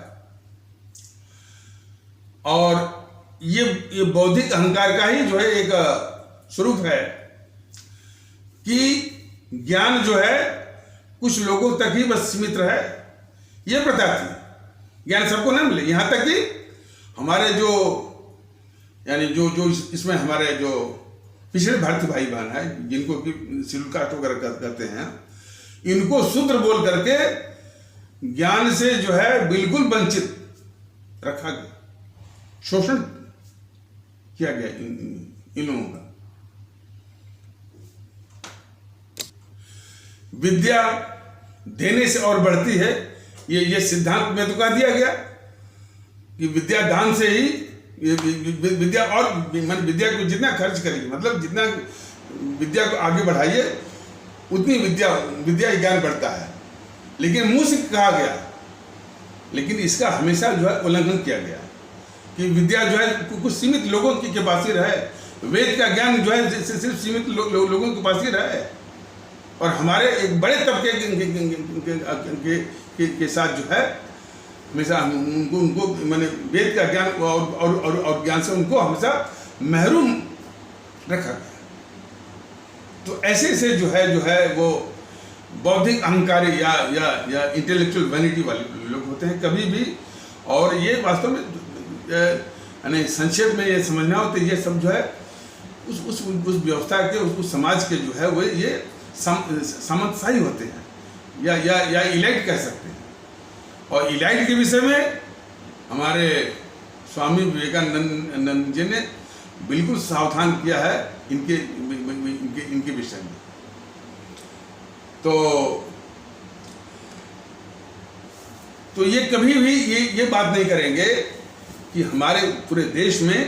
और ये बौद्धिक अहंकार का ही जो है एक स्वरूप है कि ज्ञान जो है कुछ लोगों तक ही बस सीमित रहे, ये प्रथा थी। ज्ञान सबको न मिले, यहां तक कि हमारे जो यानी जो इसमें हमारे जो पिछड़े भारतीय भाई बहन है, जिनको कि शेड्यूल कास्ट वगैरह कहते हैं, इनको शूद्र बोल करके ज्ञान से जो है बिल्कुल वंचित रखा गया, शोषण किया गया इन लोगों का। विद्या देने से और बढ़ती है, ये सिद्धांत में तो कह दिया गया कि विद्या दान से ही विद्या, और विद्या को जितना खर्च करिए, मतलब जितना विद्या को आगे बढ़ाइए उतनी विद्या ज्ञान बढ़ता है। लेकिन मुंह से कहा गया, लेकिन इसका हमेशा जो है उल्लंघन किया गया कि विद्या जो है कुछ सीमित लोगों के पास ही रहे, वेद का ज्ञान जो है सिर्फ सीमित लोगों के पास ही रहे, और हमारे एक बड़े तबके के साथ जो है हमेशा उनको मैंने वेद का ज्ञान और ज्ञान से उनको हमेशा महरूम रखा गया। तो ऐसे जो है वो बौद्धिक अहंकारी या इंटेलेक्चुअल वैनिटी वाले लोग होते हैं कभी भी। और ये वास्तव में यानी संक्षेप में ये समझना हो तो ये सब जो है उस व्यवस्था के उस समाज के जो है वो ये सामंतशाही होते हैं या इलाइट कह सकते हैं। और इलाइट के विषय में हमारे स्वामी विवेकानंद जी ने बिल्कुल सावधान किया है इनके विषय में। तो ये कभी भी ये बात नहीं करेंगे कि हमारे पूरे देश में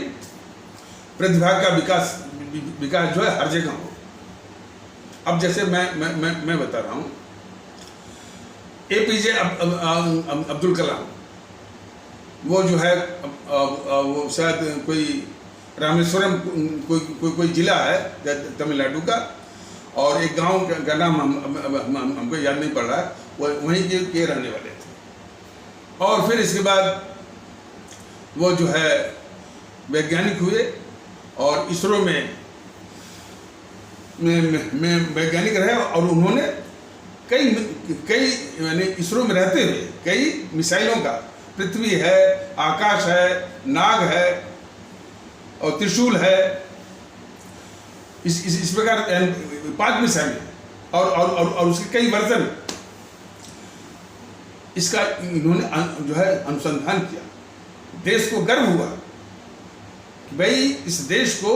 प्रतिभा का विकास जो है हर जगह हो। अब जैसे मैं बता रहा हूँ, एपीजे अब्दुल कलाम, वो जो है वो शायद कोई रामेश्वरम कोई जिला है तमिलनाडु का, और एक गांव का नाम हमको याद नहीं पड़ रहा है, वो वहीं के रहने वाले थे। और फिर इसके बाद वो जो है वैज्ञानिक हुए और इसरो में वैज्ञानिक रहे, और उन्होंने कई यानी इसरो में रहते हुए कई मिसाइलों का, पृथ्वी है, आकाश है, नाग है और त्रिशूल है, इस प्रकार 5 मिसाइलें और उसके कई वर्जन, इसका इन्होंने जो है अनुसंधान किया। देश को गर्व हुआ कि भाई इस देश को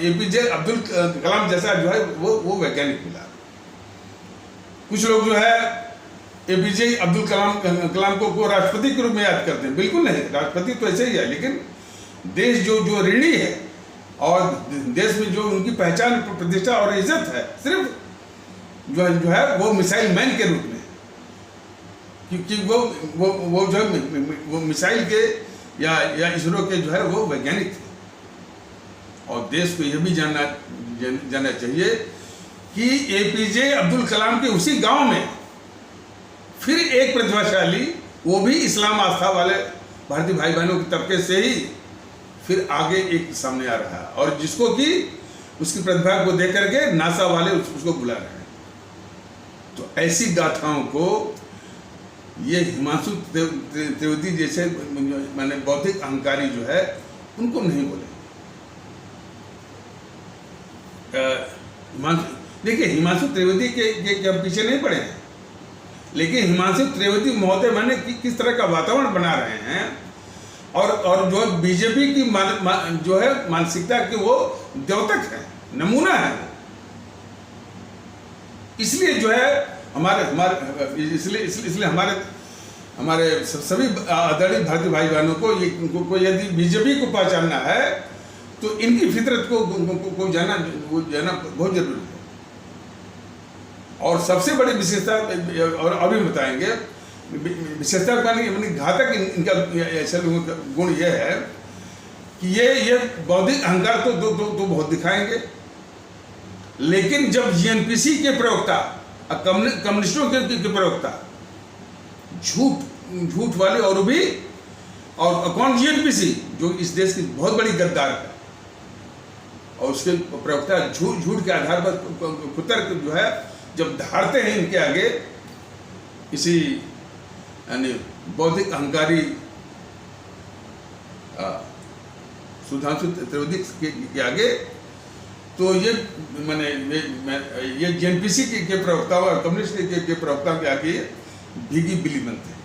एपीजे अब्दुल कलाम जैसा जो है वो वैज्ञानिक मिला। कुछ लोग जो है एपीजे अब्दुल कलाम को राष्ट्रपति के रूप में याद करते हैं, बिल्कुल नहीं, राष्ट्रपति तो ऐसे ही है, लेकिन देश जो ऋणी है और देश में जो उनकी पहचान, प्रतिष्ठा और इज्जत है, सिर्फ जो है वो मिसाइल मैन के रूप में, क्योंकि वो जो है वो मिसाइल के या इसरो के जो है वो वैज्ञानिक थे। और देश को यह भी जानना चाहिए कि एपीजे अब्दुल कलाम के उसी गांव में फिर एक प्रतिभाशाली, वो भी इस्लाम आस्था वाले भारतीय भाई बहनों के तबके से ही फिर आगे एक सामने आ रहा है, और जिसको कि उसकी प्रतिभा को देख करके नासा वाले उसको बुला रहे हैं। तो ऐसी गाथाओं को ये हिमांशु त्रिवेदी जैसे मैंने बौद्धिक अहंकारी जो है उनको नहीं बोले। देखिए हिमांशु त्रिवेदी के हम पीछे नहीं पड़े हैं, लेकिन हिमांशु त्रिवेदी महोदय मैंने किस तरह का वातावरण बना रहे हैं और जो बीजेपी की जो है मानसिकता के वो द्योतक है, नमूना है। इसलिए जो है हमारे इसलिए हमारे सभी आदरणीय भारतीय भाई बहनों को यदि बीजेपी को पहचानना है तो इनकी फितरत को जाना बहुत जरूरी है। और सबसे बड़ी विशेषता, और अभी बताएंगे विशेषता मानी घातक इनका ऐसा गुण यह है कि ये बौद्धिक अहंकार तो बहुत दिखाएंगे, लेकिन जब जीएनपीसी के प्रवक्ता कम्युनिस्टों के प्रवक्ता झूठ वाले और कौन जीएनपीसी जो इस देश की बहुत बड़ी गद्दार है, और उसके प्रवक्ता झूठ के आधार पर कुतर्क जो है जब धारते हैं इनके आगे, इसी यानी बौद्धिक अहंकारी सुधांशु त्रिवेदी के आगे, तो ये ये जेएनपीसी के प्रवक्ताओं और कम्युनिस्ट के प्रवक्ताओं के आगे भीगी बिल्ली बनते हैं।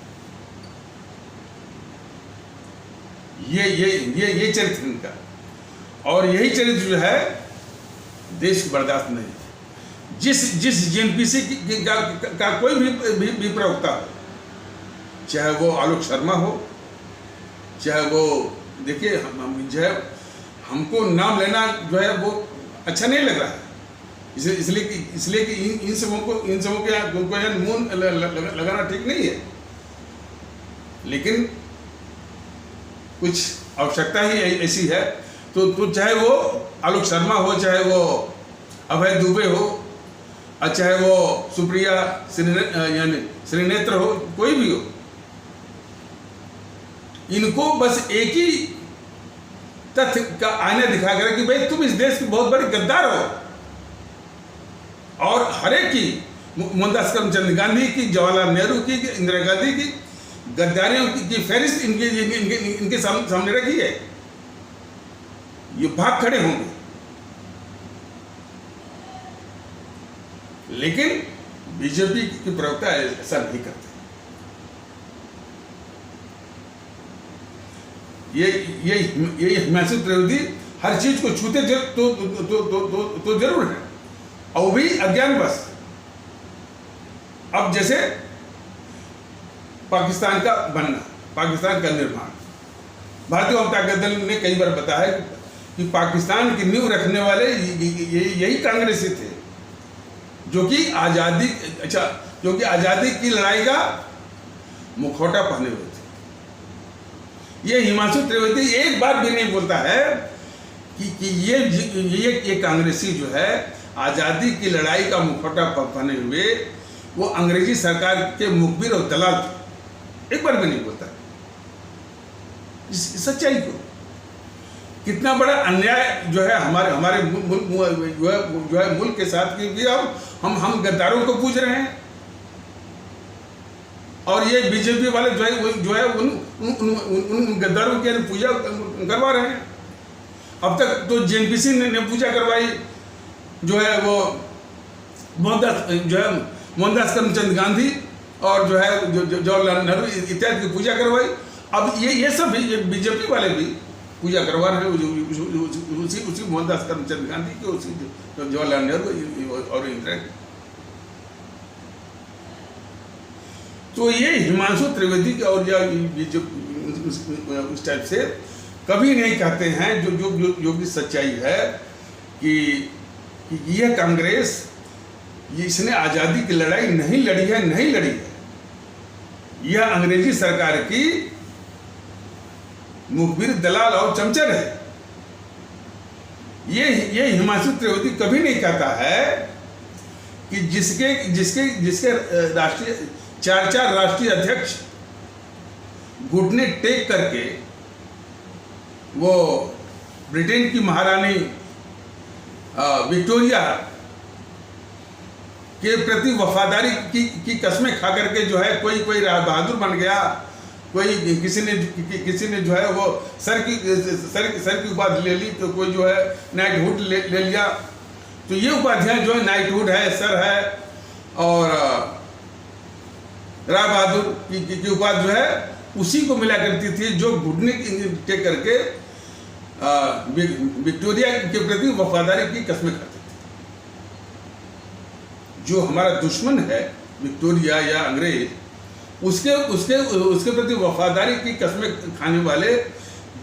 ये चरित्र इनका, और यही चरित्र जो है देश को बर्दाश्त नहीं है। जिस जेएनपीसी का कोई भी प्रवक्ता हो, चाहे वो आलोक शर्मा हो, चाहे वो देखिए जो है हमको नाम लेना जो है वो अच्छा नहीं लग रहा है, इसलिए कि इन सबों के यहाँ मुंह लगाना ठीक नहीं है, लेकिन कुछ आवश्यकता ही ऐसी है। तो चाहे वो आलोक शर्मा हो, चाहे वो अभय दुबे हो, और चाहे वो सुप्रिया यानी श्रीनेत्र हो, कोई भी हो, इनको बस एक ही तथ्य का आईना दिखा कर कि भाई तुम इस देश की बहुत बड़ी गद्दार हो, और हर एक की, मोहनदास करमचंद गांधी की, जवाहरलाल नेहरू की, इंदिरा गांधी की गद्दारियों की फहरिस्त इनके सामने रखी है, ये भाग खड़े होंगे। लेकिन बीजेपी के प्रवक्ता ऐसा नहीं करते। ये हिमांशु त्रिवेदी हर चीज को छूते तो जरूर है, और भी अज्ञानवश। अब जैसे पाकिस्तान का बनना, पाकिस्तान का निर्माण, भारतीय जनता दल ने कई बार बताया कि पाकिस्तान की नींव रखने वाले यही कांग्रेसी थे, जो कि आजादी की लड़ाई का मुखौटा पहने हुए थे। ये हिमांशु त्रिवेदी एक बार भी नहीं बोलता है कि ये कांग्रेसी जो है आजादी की लड़ाई का मुखौटा पहने हुए वो अंग्रेजी सरकार के मुखबिर और दलाल थे, एक बार भी नहीं बोलता। इस सच्चाई को कितना बड़ा अन्याय जो है हमारे मुल्क के साथ की भी हम गद्दारों को पूज रहे हैं, और ये बीजेपी वाले जो है उन गद्दारों की पूजा करवा रहे हैं। अब तक तो जेएनपीसी ने पूजा करवाई, जो है वो मोहनदास करमचंद गांधी और जो है जवाहरलाल नेहरू इत्यादि की पूजा करवाई। अब ये सब बीजेपी वाले भी पूजा करवा रहे हैं उसी मोहनदास करमचंद गांधी के, उसी जवाहरलाल नेहरू और इंदिरा। तो ये हिमांशु त्रिवेदी के और उस टाइप से कभी नहीं कहते हैं जो कि सच्चाई है कि यह कांग्रेस इसने आज़ादी की लड़ाई नहीं लड़ी है, यह अंग्रेजी सरकार की मुखबिर, दलाल और चमचर है। ये हिमांशु त्रिवेदी कभी नहीं कहता है कि जिसके राष्ट्रीय चार राष्ट्रीय अध्यक्ष घुटने टेक करके वो ब्रिटेन की महारानी विक्टोरिया के प्रति वफादारी की कसमें खा करके जो है कोई बहादुर बन गया, कोई किसी ने जो है वो सर की उपाधि ले ली, तो कोई जो है नाइटहुड ले लिया, तो ये उपाधियां जो है नाइटहुड है, सर है, और राय बहादुर की उपाधि जो है उसी को मिला करती थी, जो घुटने के करके विक्टोरिया के प्रति वफादारी की कसमें खाते थे। जो हमारा दुश्मन है विक्टोरिया या अंग्रेज, उसके उसके उसके प्रति वफादारी की कसमें खाने वाले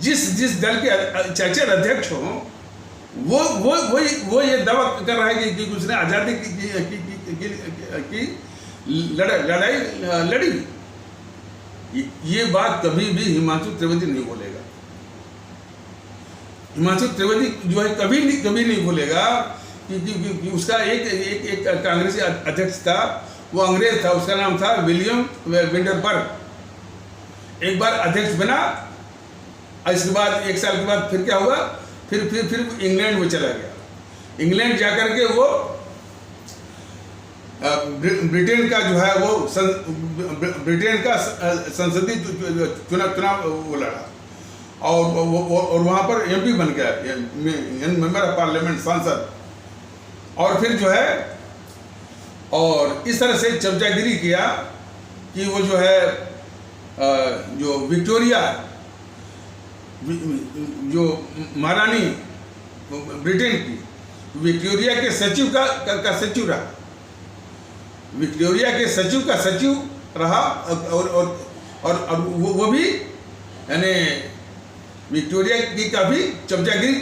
जिस दल के चर्चित अध्यक्ष हों, वो ये दावा कर रहा है कि उसने आज़ादी की लड़ाई लड़ी। ये बात कभी भी हिमांशु त्रिवेदी नहीं बोलेगा। हिमांशु त्रिवेदी जो है कभी नहीं बोलेगा कि उसका एक कांग्रेसी अध्यक्ष था, वो अंग्रेज था, उसका नाम था विलियम विंटरबर्ग। एक बार अध्यक्ष बना, इसके बाद 1 साल के बाद फिर क्या हुआ, फिर इंग्लैंड में चला गया। इंग्लैंड जाकर के वो ब्रिटेन का जो है वो ब्रिटेन का संसदीय चुनाव वो लड़ा, और वहाँ पर एमपी बन गया, मेंबर ऑफ पार्लियामेंट, सांसद। और फिर जो है, और इस तरह से चमचागिरी किया कि वो जो है जो विक्टोरिया, जो महारानी ब्रिटेन की, विक्टोरिया के सचिव का सचिव रहा, विक्टोरिया के सचिव का सचिव रहा, और वो भी यानी विक्टोरिया की का भी चमचागिरी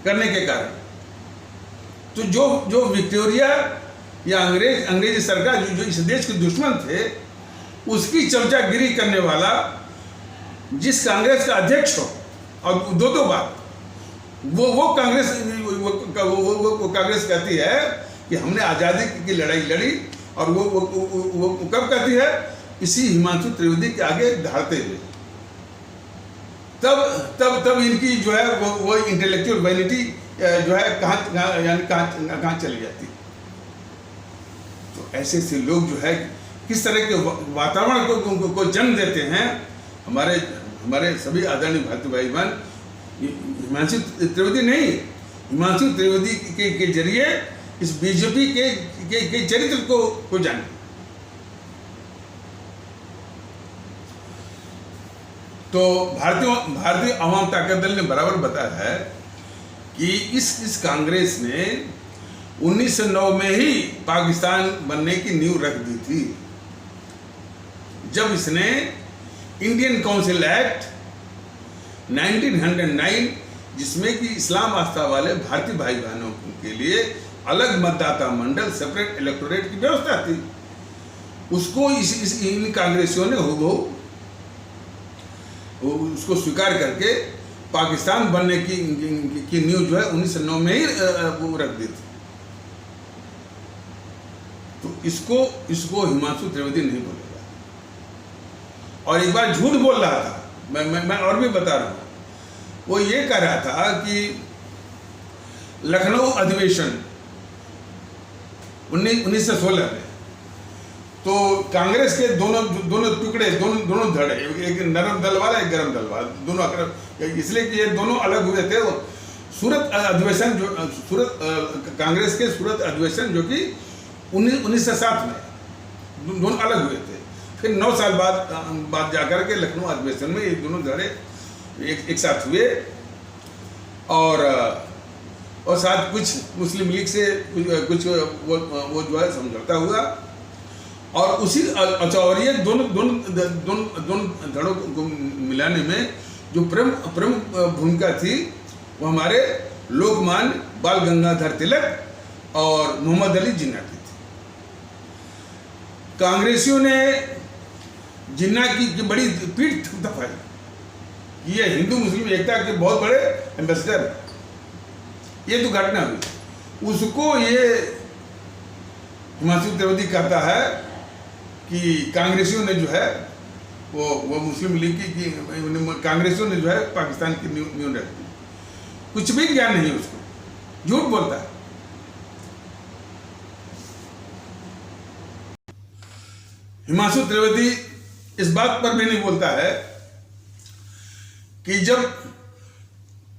करने के कारण। तो जो विक्टोरिया या अंग्रेजी सरकार जो इस देश के दुश्मन थे, उसकी चमचागिरी करने वाला जिस कांग्रेस का अध्यक्ष हो, और दो बार वो कांग्रेस कहती है कि हमने आज़ादी की लड़ाई लड़ी, और वो कब कहती है, इसी हिमांशु त्रिवेदी के आगे ढालते हुए। तब इनकी जो है वो इंटेलेक्चुअल वैलिटी जो है कहाँ चली जाती। तो ऐसे लोग जो है किस तरह के वातावरण को जन्म देते हैं। हमारे सभी आदरणीय भारतीय भाई बहन हिमांशु त्रिवेदी नहीं, हिमांशु त्रिवेदी के जरिए इस बीजेपी के चरित्र को जाने। तो भारतीय आवाम ताकत दल ने बराबर बताया है कि इस कांग्रेस ने 1909 में ही पाकिस्तान बनने की नींव रख दी थी, जब इसने इंडियन काउंसिल एक्ट 1909, जिसमें कि इस्लाम आस्था वाले भारतीय भाई बहनों के लिए अलग मतदाता मंडल, सेपरेट इलेक्टोरेट की व्यवस्था थी, उसको इन कांग्रेसियों ने उसको स्वीकार करके पाकिस्तान बनने की नींव जो है 1909 में ही वो रख दी थी। तो इसको हिमांशु त्रिवेदी नहीं बोलेगा। और एक बार झूठ बोल रहा था, मैं और भी बता रहा हूँ, वो ये कह रहा था कि लखनऊ अधिवेशन 1916 में तो कांग्रेस के दोनों टुकड़े, दोनों धड़े, एक नरम दल वाला, एक गरम दल वाला, दोनों इसलिए कि ये दोनों अलग हुए थे। सूरत अधिवेशन कांग्रेस के सूरत अधिवेशन जो कि 1907 में दोनों अलग हुए थे। फिर 9 साल बाद जाकर के लखनऊ अधिवेशन में ये दोनों धड़े एक साथ हुए, और साथ कुछ मुस्लिम लीग से कुछ वो जो है समझौता हुआ, और उसी और ये दोनों धड़ों को मिलाने में जो प्रमुख भूमिका थी वो हमारे लोकमान्य बाल गंगाधर तिलक और मोहम्मद अली जिन्ना की थी। कांग्रेसियों ने जिन्ना की बड़ी पीठ थपथपाई कि ये हिंदू मुस्लिम एकता के बहुत बड़े एम्बेसडर, ये तो घटना हुई। उसको ये हिमांशु त्रिवेदी कहता है कि कांग्रेसियों ने जो है वो मुस्लिम लीग की कांग्रेसियों ने जो है पाकिस्तान की नींव रख दी। कुछ भी ज्ञान नहीं उसको, झूठ बोलता है। हिमांशु त्रिवेदी इस बात पर भी नहीं बोलता है कि जब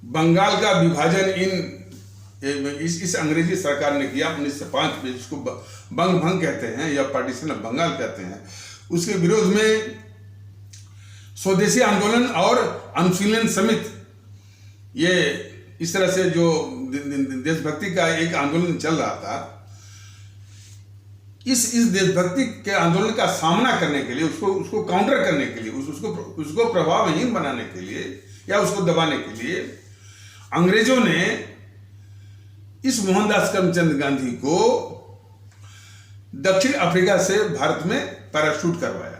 बंगाल का विभाजन इस अंग्रेजी सरकार ने किया 1905 में, जिसको बंग भंग कहते हैं या पार्टीशन ऑफ बंगाल कहते हैं। उसके विरोध में स्वदेशी आंदोलन और अनुशीलन समिति, ये इस तरह से जो देशभक्ति का एक आंदोलन चल रहा था, इस देशभक्ति के आंदोलन का सामना करने के लिए, उसको काउंटर करने के लिए, उसको प्रभावहीन बनाने के लिए या उसको दबाने के लिए अंग्रेजों ने इस मोहनदास करमचंद गांधी को दक्षिण अफ्रीका से भारत में पैराशूट करवाया।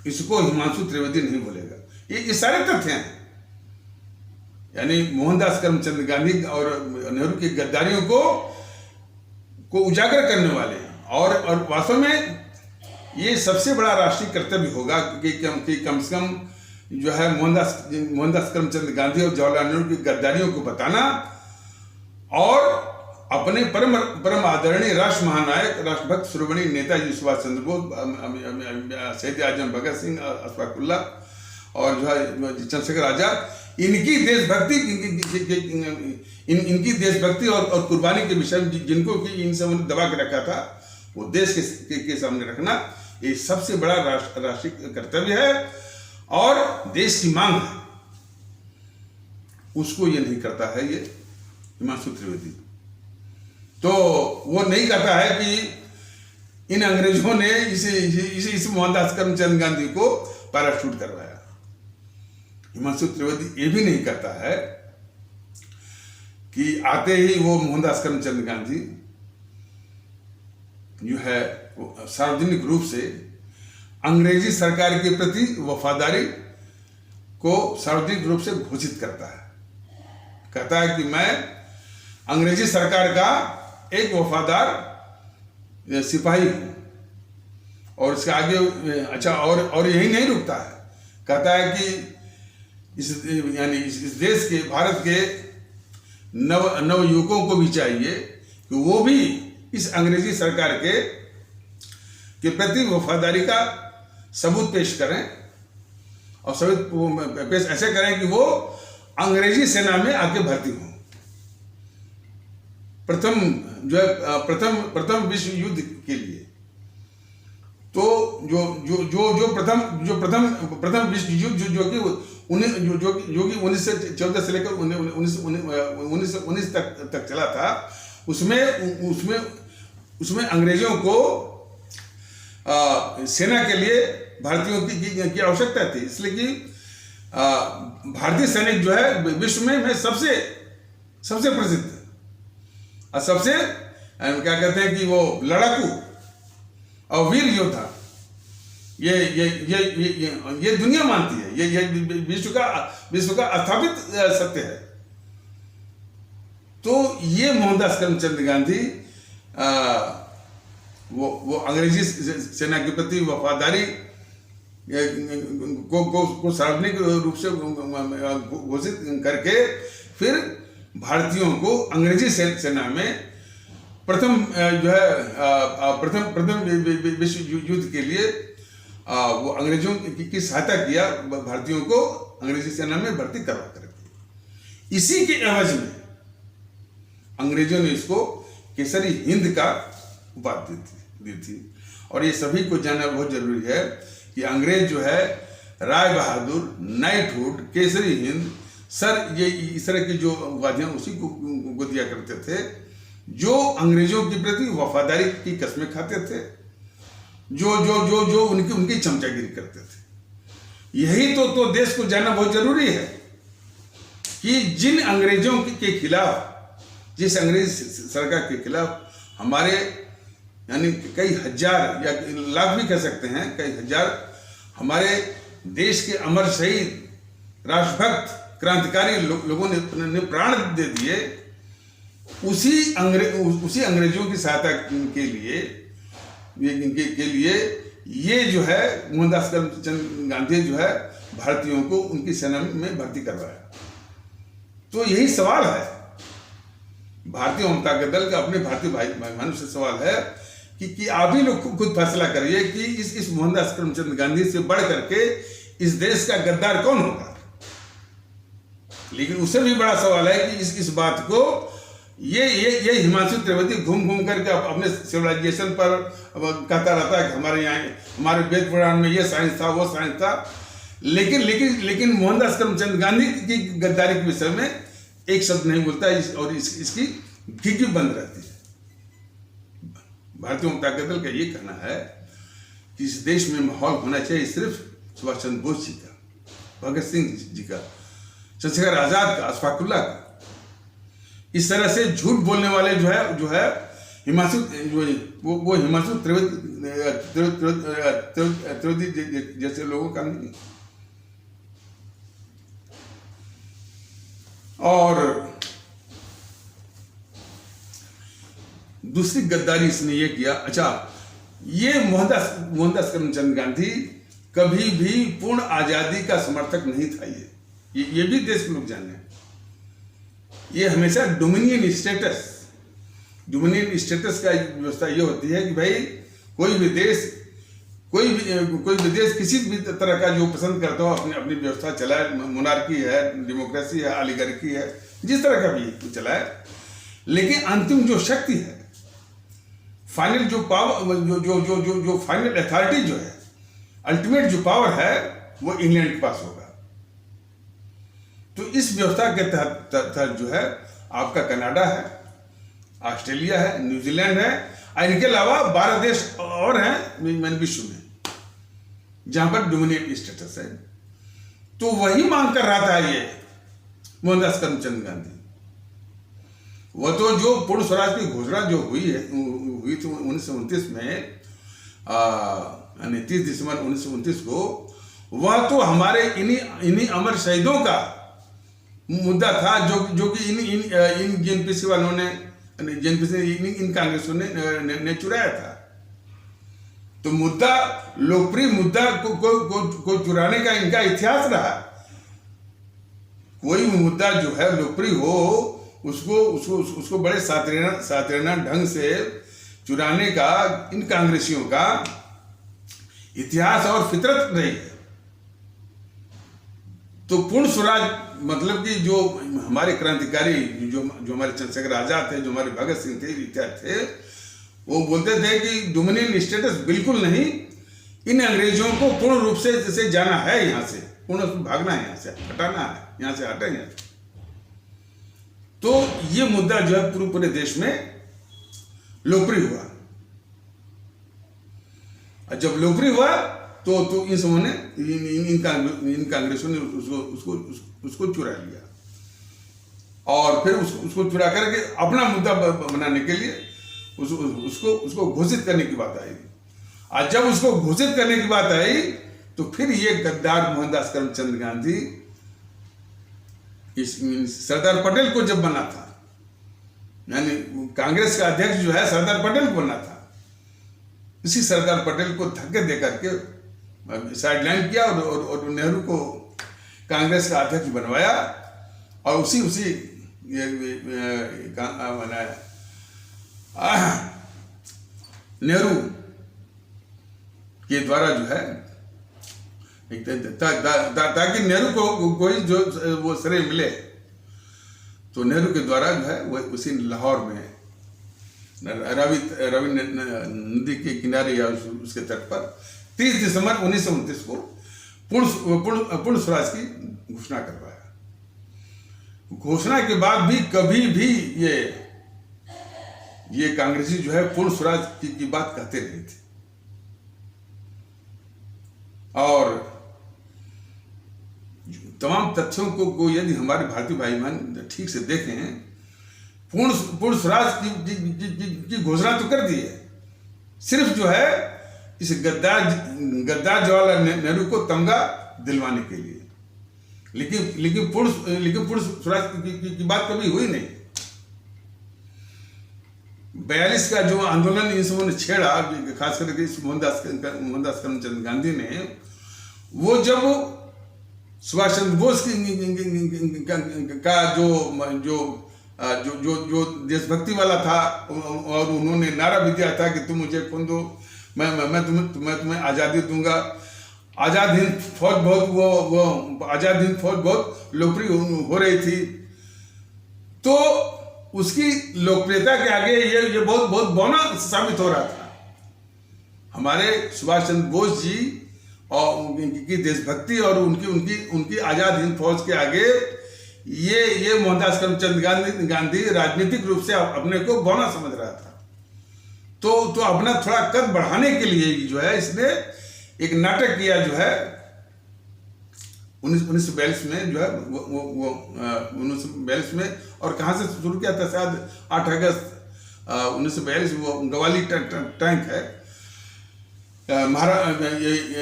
इसको हिमांशु त्रिवेदी नहीं भूलेगा। ये सारे तथ्य हैं, यानी मोहनदास करमचंद गांधी और नेहरू की गद्दारियों को उजागर करने वाले हैं। और वास्तव में ये सबसे बड़ा राष्ट्रीय कर्तव्य होगा कि कम से कम जो है मोहनदास करमचंद गांधी और जवाहरलाल नेहरू की गद्दारियों को बताना और अपने परम आदरणीय राष्ट्र महानायक, राष्ट्रभक्त शिरोमणि नेताजी सुभाष चंद्र बोस, शहीद आजम भगत सिंह, अशफाकुल्लाह और जो है चंद्रशेखर आजाद, इनकी देशभक्ति और कुर्बानी के विषय में जिनको कि इन सब दबा के रखा था, वो देश के सामने रखना ये सबसे बड़ा राष्ट्रीय कर्तव्य है और देश की मांग है। उसको ये नहीं करता है ये हिमांशु त्रिवेदी। तो वो नहीं कहता है कि इन अंग्रेजों ने इस मोहनदास करमचंद गांधी को पैराशूट करवाया। हिमांशु त्रिवेदी ये भी नहीं कहता है कि आते ही वो मोहनदास करमचंद गांधी जो है सार्वजनिक रूप से अंग्रेजी सरकार के प्रति वफादारी को सार्वजनिक रूप से घोषित करता है। कहता है कि मैं अंग्रेजी सरकार का एक वफादार सिपाही हूं। और इसके आगे अच्छा और यही नहीं रुकता है, कहता है कि इस देश के, भारत के नव युवकों को भी चाहिए कि वो भी इस अंग्रेजी सरकार के प्रति वफादारी का सबूत पेश करें और सबूत पेश ऐसे करें कि वो अंग्रेजी सेना में आके भर्ती हों। प्रथम विश्व युद्ध के लिए तो जो प्रथम विश्व युद्ध जो कि 1914 से लेकर 1919 तक चला था, उसमें अंग्रेजों को सेना के लिए भारतीयों की आवश्यकता थी, इसलिए कि भारतीय सैनिक जो है विश्व में सबसे प्रसिद्ध और सबसे क्या कहते हैं कि वो लड़ाकू और वीर योद्धा ये दुनिया मानती है। ये विश्व का स्थापित सत्य है। तो ये मोहनदास करमचंद गांधी वो अंग्रेजी सेना के प्रति वफादारी को सार्वजनिक रूप से घोषित करके फिर भारतीयों को अंग्रेजी सेना में प्रथम विश्व युद्ध के लिए वो अंग्रेजों की सहायता किया, भारतीयों को अंग्रेजी सेना में भर्ती करवा करके। इसी के एवज में अंग्रेजों ने इसको केसरी हिंद का उपाधि दी थी। और ये सभी को जानना बहुत जरूरी है कि अंग्रेज जो है राय बहादुर, नाइटहुड, केसरी हिंद, सर, ये इस तरह की जो उपाधियां उसी को दिया करते थे जो अंग्रेजों के प्रति वफादारी की कस्में खाते थे, जो उनकी चमचागिरी करते थे। यही तो देश को जानना बहुत जरूरी है कि जिन अंग्रेजों के खिलाफ, जिस अंग्रेज सरकार के खिलाफ हमारे यानी कई हजार या लाख भी कह सकते हैं, कई हजार हमारे देश के अमर शहीद राष्ट्रभक्त क्रांतिकारी लोगों ने प्राण दे दिए, उसी अंग्रेजों की सहायता के लिए ये जो है मोहनदास करमचंद गांधी जो है भारतीयों को उनकी सेना में भर्ती करवाया। तो यही सवाल है भारतीय जनता दल का, अपने भारतीय भाई बहनों से सवाल है कि आप ही लोग खुद फैसला करिए कि इस मोहनदास करमचंद गांधी से बढ़ करके इस देश का गद्दार कौन होगा। लेकिन उससे भी बड़ा सवाल है कि इस बात को ये हिमांशु त्रिवेदी घूम घूम करके अपने सिविलाइजेशन पर कहता रहता है कि हमारे यहाँ हमारे वेद पुराण में ये साइंस था, वो साइंस था, लेकिन मोहनदास करमचंद गांधी की गद्दारी के विषय में एक शब्द नहीं बोलता और इसकी घिघी बंद रहती है। भारतीय जनता दल का ये कहना है कि इस देश में माहौल होना चाहिए सिर्फ सुभाष चंद्र बोस जी का, भगत सिंह जी का, चंद्रशेखर आजाद का, अशफाकुल्ला का। इस तरह से झूठ बोलने वाले जो है हिमांशु वो हिमांशु त्रिवेदी जैसे लोगों का नहीं। और दूसरी गद्दारी इसने ये किया, अच्छा ये मोहनदास करमचंद गांधी कभी भी पूर्ण आजादी का समर्थक नहीं था। ये भी देश के लोग जाने। ये हमेशा डोमिनियन स्टेटस का व्यवस्था ये होती है कि भाई कोई भी देश किसी भी तरह का जो पसंद करता हो अपनी व्यवस्था चलाए, मोनार्की है, डेमोक्रेसी है, ऑलिगार्की है, जिस तरह का भी चलाए, लेकिन अंतिम जो शक्ति है, फाइनल जो पावर, जो फाइनल अथॉरिटी जो है, अल्टीमेट जो पावर है, वो इंग्लैंड के पास होगा। तो इस व्यवस्था के तहत जो है आपका कनाडा है, ऑस्ट्रेलिया है, न्यूजीलैंड है, और इनके अलावा 12 देश और हैं विश्व में जहां पर डोमिनेट स्टेटस है। तो वही मांग कर रहा था ये मोहनदास करमचंद गांधी। वो तो जो पूर्ण स्वराज की घोषणा जो हुई थी 1929 में, 30 दिसंबर 1929 को, वह तो हमारे इन्हीं अमर शहीदों का मुद्दा था जो कि इन जेएनपीसी वालों ने, इन कांग्रेसों ने चुराया था। तो मुद्दा, लोकप्रिय मुद्दा को चुराने का इनका इतिहास रहा। कोई भी मुद्दा जो है लोकप्रिय हो, उसको बड़े सातरेना ढंग से चुराने का इन कांग्रेसियों का इतिहास और फितरत रही है। तो पूर्ण स्वराज मतलब कि जो हमारे क्रांतिकारी, जो हमारे चंद्रशेखर आजाद थे, जो हमारे भगत सिंह थे, इत्यादि थे, वो बोलते थे कि डोमिनियन स्टेटस बिल्कुल नहीं, इन अंग्रेजों को पूर्ण रूप से जाना है, यहाँ से पूर्ण भागना है, यहाँ से हटाना है, यहाँ से हटेंगे। तो ये मुद्दा जो है पूरे देश में लोकप्रिय हुआ। और जब लोकप्रिय हुआ तो इन समूह ने, इन कांग्रेसों ने उसको चुरा लिया और फिर उसको चुरा करके अपना मुद्दा बनाने के लिए उसको घोषित करने की बात आई। और जब उसको घोषित करने की बात आई तो फिर ये गद्दार मोहनदास करमचंद गांधी सरदार पटेल को जब बना था, यानी कांग्रेस का अध्यक्ष जो है सरदार पटेल को बना था, इसी सरदार पटेल को धक्के दे करके साइडलाइन किया और नेहरू को कांग्रेस का अध्यक्ष बनवाया और उसी नेहरू के द्वारा जो है, ताकि नेहरू को कोई जो वो श्रेय मिले, तो नेहरू के द्वारा जो है वो उसी लाहौर में रावी नदी के किनारे या उसके तट पर 30 दिसंबर 1929 को पूर्ण स्वराज की घोषणा करवाया। घोषणा के बाद भी कभी भी ये कांग्रेसी जो है पूर्ण स्वराज की बात कहते रहे थे। और तमाम तथ्यों को यदि हमारे भारतीय भाई बहन ठीक से देखें, पूर्ण स्वराज की घोषणा तो कर दी है, सिर्फ जो है इस गद्दार जवाहरलाल नेहरू को तमगा दिलवाने के लिए, लेकिन पूर्ण स्वराज की बात कभी हुई नहीं। 42 का जो आंदोलन इन सबों ने छेड़ा, खास करके मोहनदास करमचंद गांधी ने, वो जब सुभाष चंद्र बोस का जो देशभक्ति वाला था और उन्होंने नारा भी दिया था कि तुम मुझे खून दो, मैं तुम्हें आज़ादी दूंगा, आज़ाद हिंद फौज बहुत वो आज़ाद हिंद फौज बहुत लोकप्रिय हो रही थी। तो उसकी लोकप्रियता के आगे ये बहुत बहुत बौना साबित हो रहा था। हमारे सुभाष चंद्र बोस जी और उनकी देशभक्ति और उनकी आज़ाद हिंद फौज के आगे ये मोहनदास करमचंद गांधी राजनीतिक रूप से अपने को बौना समझ रहा था। तो अपना थोड़ा कद बढ़ाने के लिए जो है इसने एक नाटक किया, जो है 1942 में, जो है वो 1942 में। और कहाँ से शुरू किया था? शायद 8 अगस्त 1942 वो गवाली टैंक है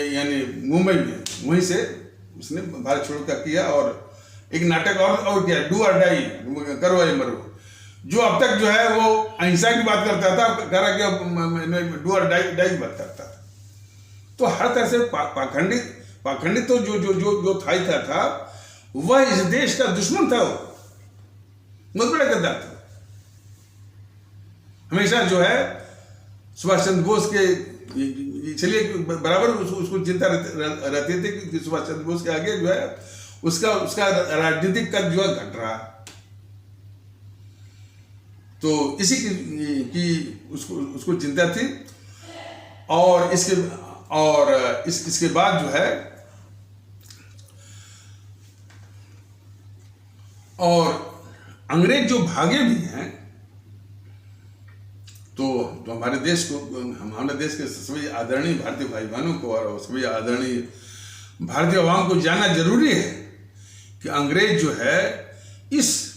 यानी मुंबई में, वहीं से उसने भारत छोड़ो का किया। और एक नाटक और क्या, डू और डाई, करो या मरो, जो अब तक जो है वो अहिंसा की बात करता था, कह रहा कि डू और डाई की बात करता था। तो हर तरह से पाखंडित तो जो था वह इस देश का दुश्मन था, वो बहुत बड़ा गद्दार था। हमेशा जो है सुभाष चंद्र बोस के, चलिए बराबर उसको चिंता रहती थी कि सुभाष चंद्र बोस के आगे जो है उसका राजनीतिक कद जो है घट रहा। तो इसी की उसको चिंता थी। और इसके बाद जो है और अंग्रेज जो भागे भी हैं, तो हमारे देश के सभी आदरणीय भारतीय भाई बहनों को और सभी आदरणीय भारतीय आवाम को जानना जरूरी है कि अंग्रेज जो है इस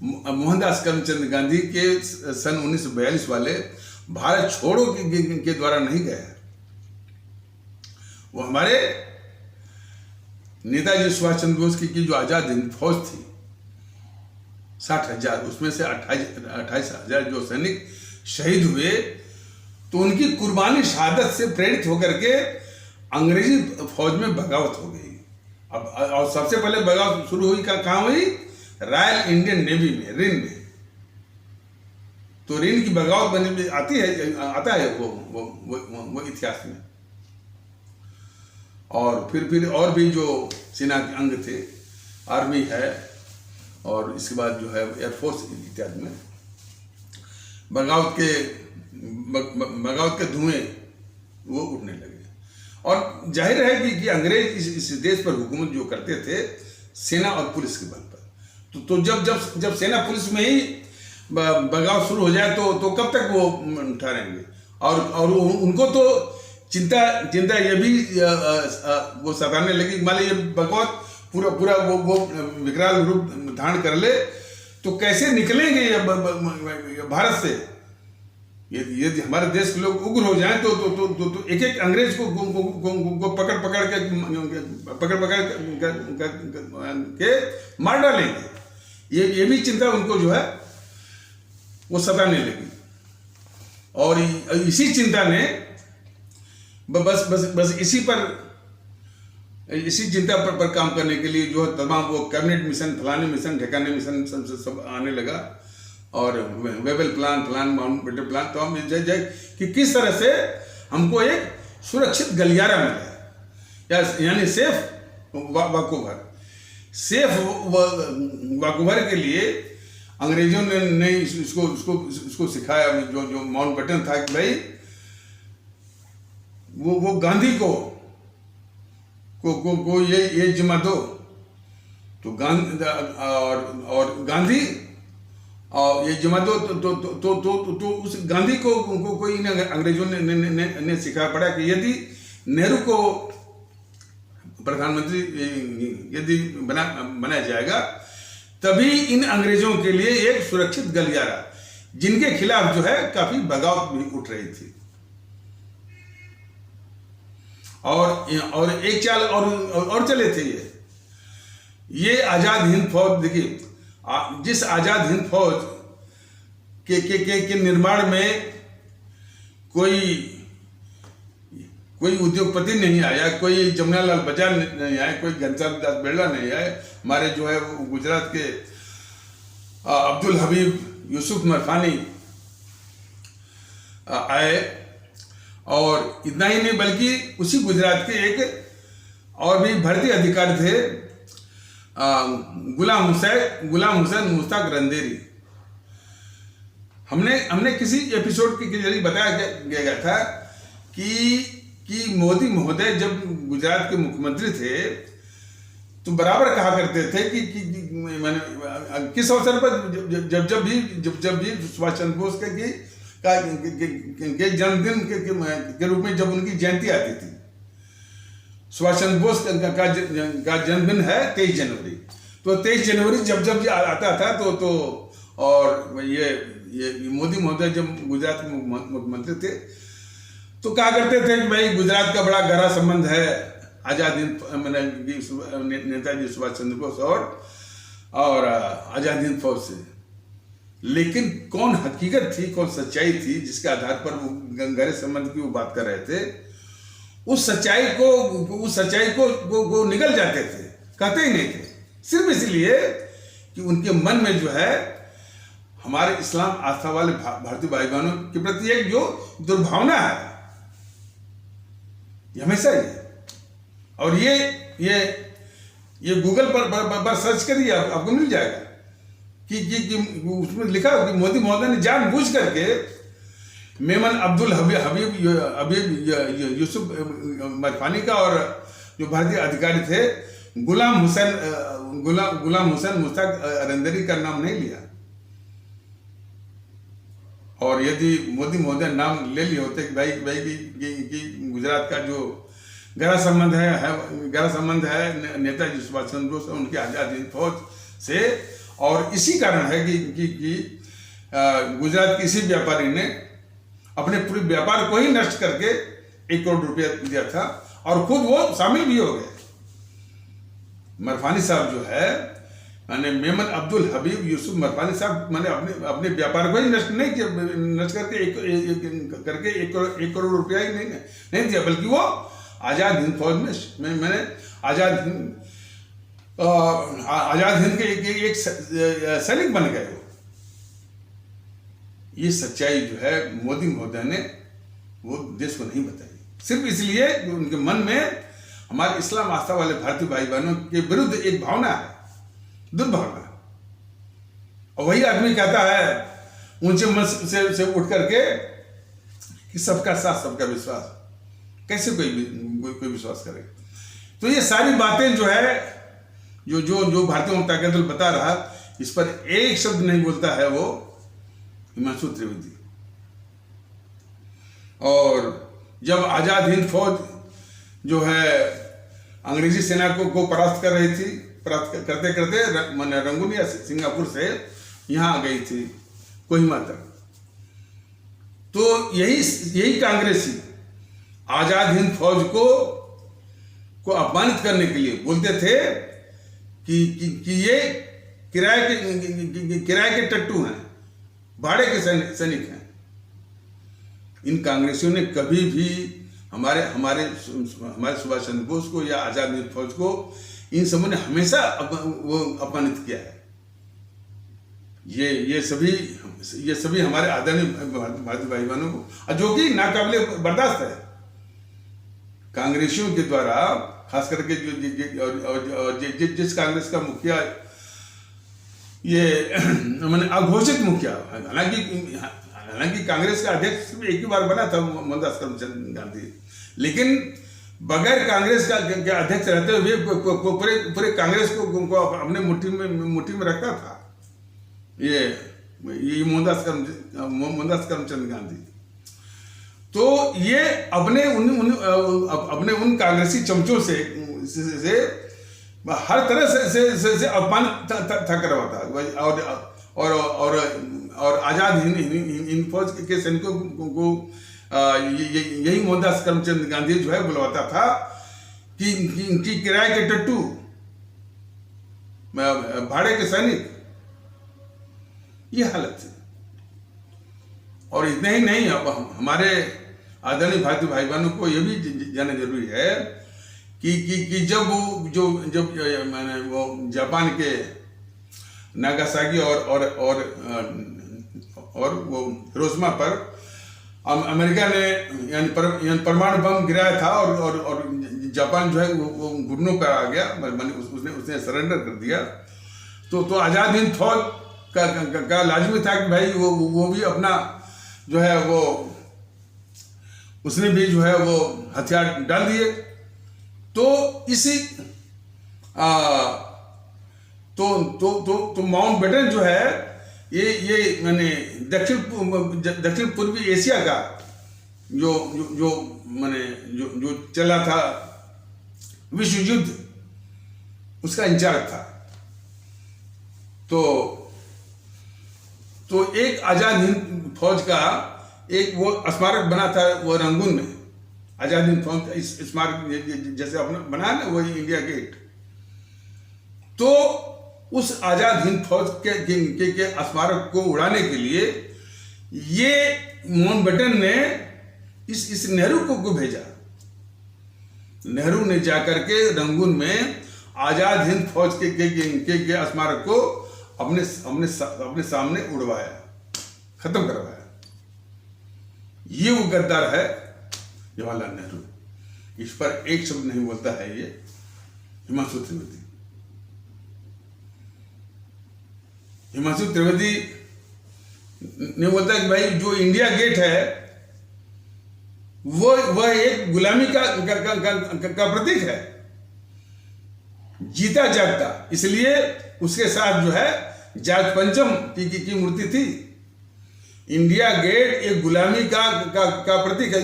मोहनदास करमचंद गांधी के सन 1942 वाले भारत छोड़ो के द्वारा नहीं गए। वो हमारे नेताजी सुभाष चंद्र बोस की जो आजाद हिंद फौज थी 60,000, उसमें से 28,000 जो सैनिक शहीद हुए, तो उनकी कुर्बानी शहादत से प्रेरित होकर के अंग्रेजी फौज में बगावत हो गई। अब और सबसे पहले बगावत शुरू हुई कहाँ हुई? रॉयल इंडियन नेवी में, रिन में। तो रिन की बगावत बनी आता है वो इतिहास में। और फिर और भी जो सेना के अंग थे, आर्मी है और इसके बाद जो है एयरफोर्स इत्यादि में बगावत के धुएं वो उठने लगे। और जाहिर है कि अंग्रेज इस देश पर हुकूमत जो करते थे सेना और पुलिस के बल पर। तो जब सेना पुलिस में ही बगाव शुरू हो जाए तो कब तक वो ठहरेंगे? और उनको तो चिंता ये भी वो सताने लगी, मान लीजिए बगावत पूरा वो विकराल रूप धारण कर ले तो कैसे निकलेंगे भारत से? यदि हमारे देश के लोग उग्र हो जाएं तो एक अंग्रेज को पकड़ के मार डालेंगे। ये भी चिंता उनको जो है वो सताने लगी। और इसी चिंता ने बस इसी चिंता पर काम करने के लिए जो है तमाम वो कैबिनेट मिशन, फलाने मिशन, ठिकाने मिशन सब आने लगा। और वेबल प्लान, माउंटबेटन प्लान, तो हम जाए कि किस तरह से हमको एक सुरक्षित गलियारा मिले, यानी सेफ वॉकओवर के लिए अंग्रेजों ने इसको सिखाया। जो माउंटबेटन था कि भाई वो गांधी को ये जिम्मा दो, तो गांधी और ये जिम्मा दो तो उस गांधी को कोई अंग्रेजों ने सिखाया पड़ा कि यदि नेहरू को प्रधानमंत्री यदि बनाया जाएगा तभी इन अंग्रेजों के लिए एक सुरक्षित गलियारा, जिनके खिलाफ जो है काफी बगावत भी उठ रही थी। और एक चाल और चले थे ये आजाद हिंद फौज। देखिए, जिस आजाद हिंद फौज के निर्माण में कोई उद्योगपति नहीं आया, कोई जमुनालाल बजाज नहीं आए, कोई घनश्याम दास बिरला नहीं आए, हमारे जो है गुजरात के अब्दुल हबीब यूसुफ मरफानी आए। और इतना ही नहीं बल्कि उसी गुजरात के एक और भी भारतीय अधिकारी थे, गुलाम हुसैन मुश्ताक रंदेरी। हमने किसी एपिसोड के जरिए बताया गया था कि मोदी महोदय जब गुजरात के मुख्यमंत्री थे तो बराबर कहा करते थे कि मैंने किस अवसर पर जब भी सुभाष चंद्र बोस के जन्मदिन के रूप में जब उनकी जयंती आती थी, सुभाष चंद्र बोस का जन्मदिन है 23 जनवरी, तो 23 जनवरी जब आता था तो और ये मोदी महोदय जब गुजरात के मुख्यमंत्री थे तो कहा करते थे कि भाई गुजरात का बड़ा गहरा संबंध है आजाद हिंद नेताजी सुभाष चंद्र बोस और आजाद हिंद फौज से। लेकिन कौन हकीकत थी, कौन सच्चाई थी जिसके आधार पर वो गहरे संबंध की वो बात कर रहे थे, उस सच्चाई को निगल जाते थे, कहते ही नहीं थे, सिर्फ इसलिए कि उनके मन में जो है हमारे इस्लाम आस्था वाले भारतीय भाई बहनों के प्रति एक जो दुर्भावना है, ये हमेशा ही है। और ये गूगल पर सर्च करिए, आपको मिल जाएगा कि उसमें लिखा हो कि मोदी महोदय ने जानबूझ करके मेमन अब्दुल हबीब यूसुफ मरफानी का और जो भारतीय अधिकारी थे गुलाम हुसैन मुश्ताक रंदेरी का नाम नहीं लिया। और यदि मोदी महोदय नाम ले लिए होते कि भाई कि गुजरात का जो गहरा संबंध है नेताजी सुभाष चंद्र बोस और उनके आजाद हिंद फौज से, और इसी कारण है कि गुजरात के इसी व्यापारी ने अपने पूरे व्यापार को ही नष्ट करके 1 करोड़ रुपया दिया था और खुद वो शामिल भी हो गए। मरफानी साहब जो है मैंने मेमन अब्दुल हबीब यूसुफ मरफानी साहब मैंने अपने व्यापार को ही नष्ट नहीं किया, नष्ट करके 1 करोड़ रुपया ही नहीं दिया, बल्कि वो आजाद हिंद फौज में मैंने आजाद हिंद के एक सैनिक बन गए। ये सच्चाई जो है मोदी महोदय ने वो देश को नहीं बताई, सिर्फ इसलिए कि उनके मन में हमारे इस्लाम आस्था वाले भारतीय भाई बहनों के विरुद्ध एक भावना है, दुर्भावना। और वही आदमी कहता है ऊंचे मंच से उठ करके कि सबका साथ सबका विश्वास, कैसे कोई विश्वास करे। तो ये सारी बातें जो है जो भारतीय जनता दल बता रहा, इस पर एक शब्द नहीं बोलता है वो हिमांशु त्रिवेदी। और जब आजाद हिंद फौज जो है अंग्रेजी सेना को परास्त कर रही थी, परास्त करते रंगून या सिंगापुर से यहाँ आ गई थी कोहिमा तक, तो यही कांग्रेसी आजाद हिंद फौज को अपमानित करने के लिए बोलते थे कि ये किराए के टट्टू हैं, भाड़े के सैनिक हैं। इन कांग्रेसियों ने कभी भी हमारे सुभाष चंद्र बोस को या आजाद हिंद फौज को, इन सबों ने हमेशा वो अपमानित किया है। ये सभी हमारे आदरणीय भारतीय भाई बहनों को, जो कि नाकाबिले बर्दाश्त है कांग्रेसियों के द्वारा, खास करके जिस कांग्रेस का मुखिया ये मैंने अघोषित मुखिया, हालांकि कांग्रेस का अध्यक्ष सिर्फ एक ही बार बना था मोहनदास करमचंद गांधी, लेकिन बगैर कांग्रेस के अध्यक्ष रहते हुए पूरे कांग्रेस को अपने मुट्ठी में रखता था ये मोहनदास करमचंद गांधी। तो ये अपने उन कांग्रेसी चमचों से हर तरह से अपमान था करवाता, और आजाद हिंद फौज के सैनिकों को यही मोहनदास करमचंद गांधी जो है बुलवाता था कि किराए के टट्टू, भाड़े के सैनिक, ये हालत थी। और इतना ही नहीं, अब हमारे आदरणीय भारतीय भाई बहनों को यह भी जानना जरूरी है कि जब मैंने वो जापान के नागासाकी और वो हिरोशिमा पर अमेरिका ने यानी परमाणु बम गिराया था और जापान जो है वो घुटनों पर आ गया, उसने सरेंडर कर दिया। तो आज़ाद हिंद फौज का लाजमी था कि भाई वो भी अपना जो है वो उसने भी जो है वो हथियार डाल दिए। तो इसी तो माउंटबेटन जो है ये मैंने दक्षिण पूर्वी एशिया का जो मैंने जो चला था विश्व युद्ध, उसका इंचार्ज था। तो एक आज़ाद हिंद फौज का एक वो स्मारक बना था वो रंगून में, आज़ाद हिंद फौज का स्मारक जैसे अपना बना ना वही इंडिया गेट। तो उस आज़ाद हिंद फौज के स्मारक को उड़ाने के लिए ये माउंटबेटन ने इस नेहरू को भेजा। नेहरू ने जाकर के रंगून में आज़ाद हिंद फौज के स्मारक को अपने सामने उड़वाया, खत्म करवाया। ये वो गद्दार है जवाहरलाल नेहरू। इस पर एक शब्द नहीं बोलता है ये हिमांशु त्रिवेदी। हिमांशु त्रिवेदी ने बोलता है कि भाई जो इंडिया गेट है वह एक गुलामी का प्रतीक है, जीता जागता। इसलिए उसके साथ जो है जाग पंचम की मूर्ति थी। इंडिया गेट एक गुलामी का प्रतीक है।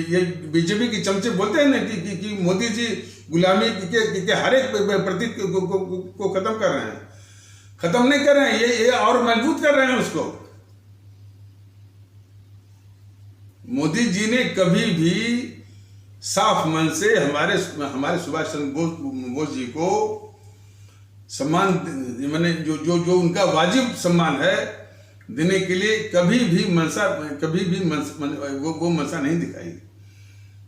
ये बीजेपी के चमचे बोलते हैं ना कि मोदी जी गुलामी के हर एक प्रतीक को खत्म कर रहे हैं। खत्म नहीं कर रहे हैं, ये और मजबूत कर रहे हैं उसको। मोदी जी ने कभी भी साफ मन से हमारे सुभाष चंद्र बोस जी को सम्मान, मैंने जो उनका वाजिब सम्मान है देने के लिए कभी भी वो मनसा नहीं दिखाई।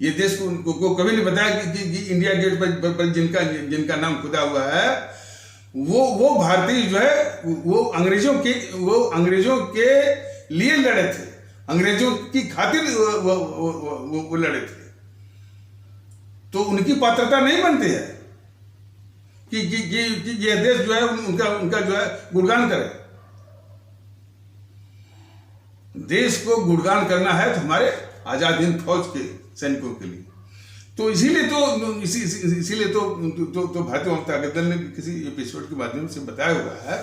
ये देश को कभी नहीं बताया कि इंडिया गेट पर जिनका नाम खुदा हुआ है वो भारतीय जो है वो अंग्रेजों के लिए लड़े थे, अंग्रेजों की खातिर वो लड़े थे। तो उनकी पात्रता नहीं बनती है कि ये देश जो है उनका जो है गुणगान करे। देश को गुणगान करना है तो हमारे आजाद हिंद फौज के सैनिकों के लिए। तो इसीलिए तो भारतीय वाम ताकत दल ने किसी एपिसोड के माध्यम से बताया हुआ है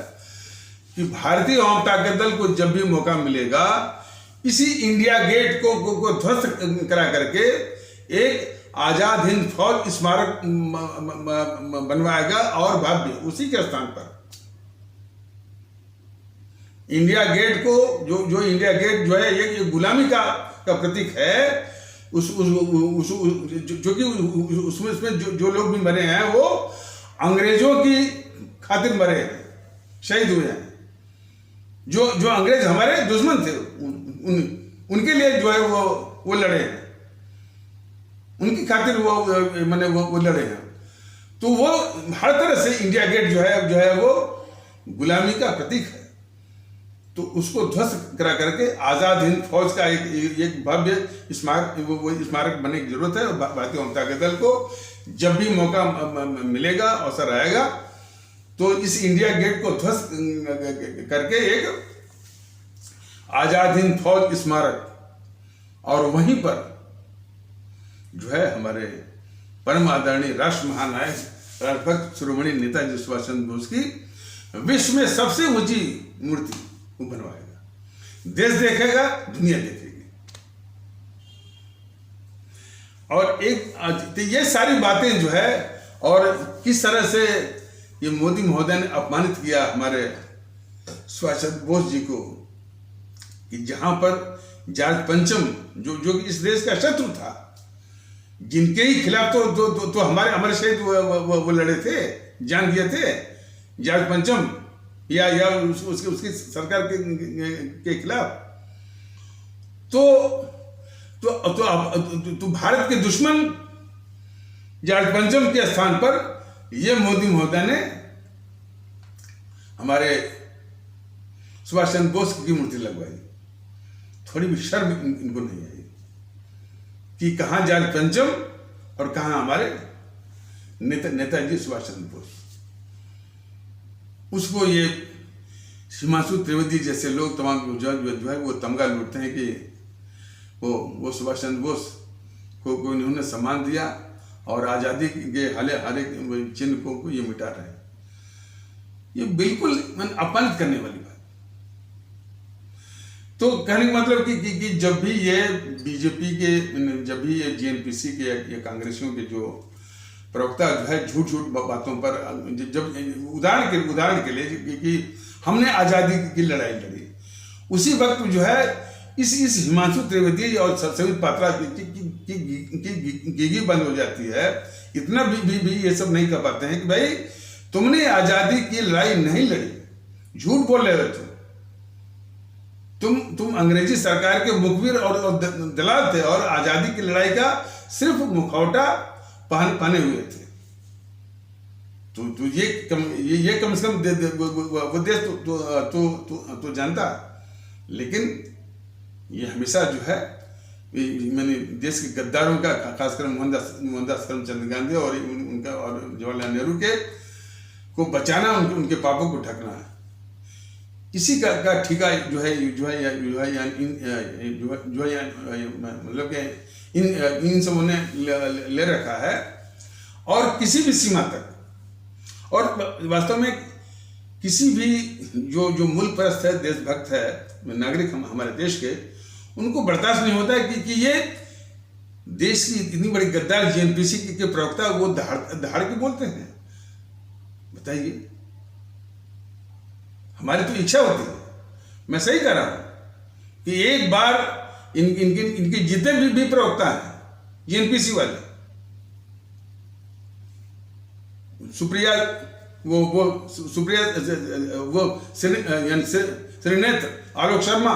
कि भारतीय वाम ताकत दल को जब भी मौका मिलेगा इसी इंडिया गेट को ध्वस्त करा करके एक आजाद हिंद फौज स्मारक बनवाएगा और भव्य उसी के स्थान पर इंडिया गेट को जो इंडिया गेट जो है ये गुलामी का प्रतीक है। जो कि उसमें जो लोग भी मरे हैं वो अंग्रेजों की खातिर मरे हैं, शहीद हुए हैं। जो अंग्रेज हमारे दुश्मन थे उनके लिए जो है वो लड़े हैं, उनकी खातिर वो लड़े हैं। तो वो हर तरह से इंडिया गेट जो है वो गुलामी का प्रतीक है। तो उसको ध्वस्त करा करके आजाद हिंद फौज का एक भव्य स्मारक बनने की जरूरत है। और भारतीय वाम ताकत दल को जब भी मौका मिलेगा, अवसर आएगा, तो इस इंडिया गेट को ध्वस्त करके एक आजाद हिंद फौज स्मारक, और वहीं पर जो है हमारे परम आदरणीय राष्ट्र महानायक राष्ट्रभक्त शिरोमणि नेताजी सुभाष चंद्र बोस की विश्व में सबसे ऊंची मूर्ति वो बनवाएगा। देश देखेगा, दुनिया देखेगी। और तो ये सारी बातें जो है, और किस तरह से ये मोदी महोदय ने अपमानित किया हमारे सुभाष चंद्र बोस जी को, कि जहां पर जॉर्ज पंचम जो इस देश का शत्रु था, जिनके ही खिलाफ तो हमारे शहीद वो लड़े थे, जान दिए थे, जॉर्ज पंचम या उसकी सरकार के खिलाफ। तो भारत के दुश्मन जॉर्ज पंचम के स्थान पर ये मोदी महोदय ने हमारे सुभाष चंद्र बोस की मूर्ति लगवाई। थोड़ी भी शर्म इनको नहीं आई कि कहाँ जॉर्ज पंचम और कहाँ हमारे नेताजी सुभाष चंद्र बोस। उसको ये हिमांशु त्रिवेदी जैसे लोग तमाम जो है वो तमगा लूटते हैं कि वो सुभाष चंद्र बोस को उन्होंने सम्मान दिया और आज़ादी के हरे चिन्ह को ये मिटा रहे हैं। ये बिल्कुल अपमानित करने वाली बात। तो कहने का मतलब कि जब भी ये बीजेपी के, जब भी ये जीएनपीसी के या कांग्रेसियों के जो प्रवक्ता जो है झूठ बातों पर, जब उदाहरण के लिए कि हमने आज़ादी की लड़ाई लड़ी, उसी वक्त जो है इस हिमांशु त्रिवेदी और संबित पात्रा की गीगी बंद हो जाती है। इतना भी ये सब नहीं कर पाते हैं कि भाई तुमने आज़ादी की लड़ाई नहीं लड़ी, झूठ बोल रहे हो तुम अंग्रेजी सरकार के मुखबिर और दलाल थे और आज़ादी की लड़ाई का सिर्फ मुखौटा पहने हुए थे। तो ये कम से कम वो देश तो जानता, लेकिन ये हमेशा जो है मैंने देश के गद्दारों का, खासकर मोहनदास करमचंद गांधी और उनका और जवाहरलाल नेहरू के को बचाना, उनके पापों को ढकना है। इसी का ठिका जो है मतलब कि इन सबों ने ले रखा है और किसी भी सीमा तक। और वास्तव में किसी भी जो मूल परस्त है, देशभक्त है, नागरिक हमारे देश के, उनको बर्दाश्त नहीं होता है कि ये देश की इतनी बड़ी गद्दार जीएनपीसी के प्रवक्ता वो दहाड़ के बोलते हैं। बताइए, हमारी तो इच्छा होती है, मैं सही कह रहा हूं कि एक बार इनके जितने भी प्रवक्ता हैं जीएनपीसी वाले, सुप्रिया श्रीनेत्र, आलोक शर्मा,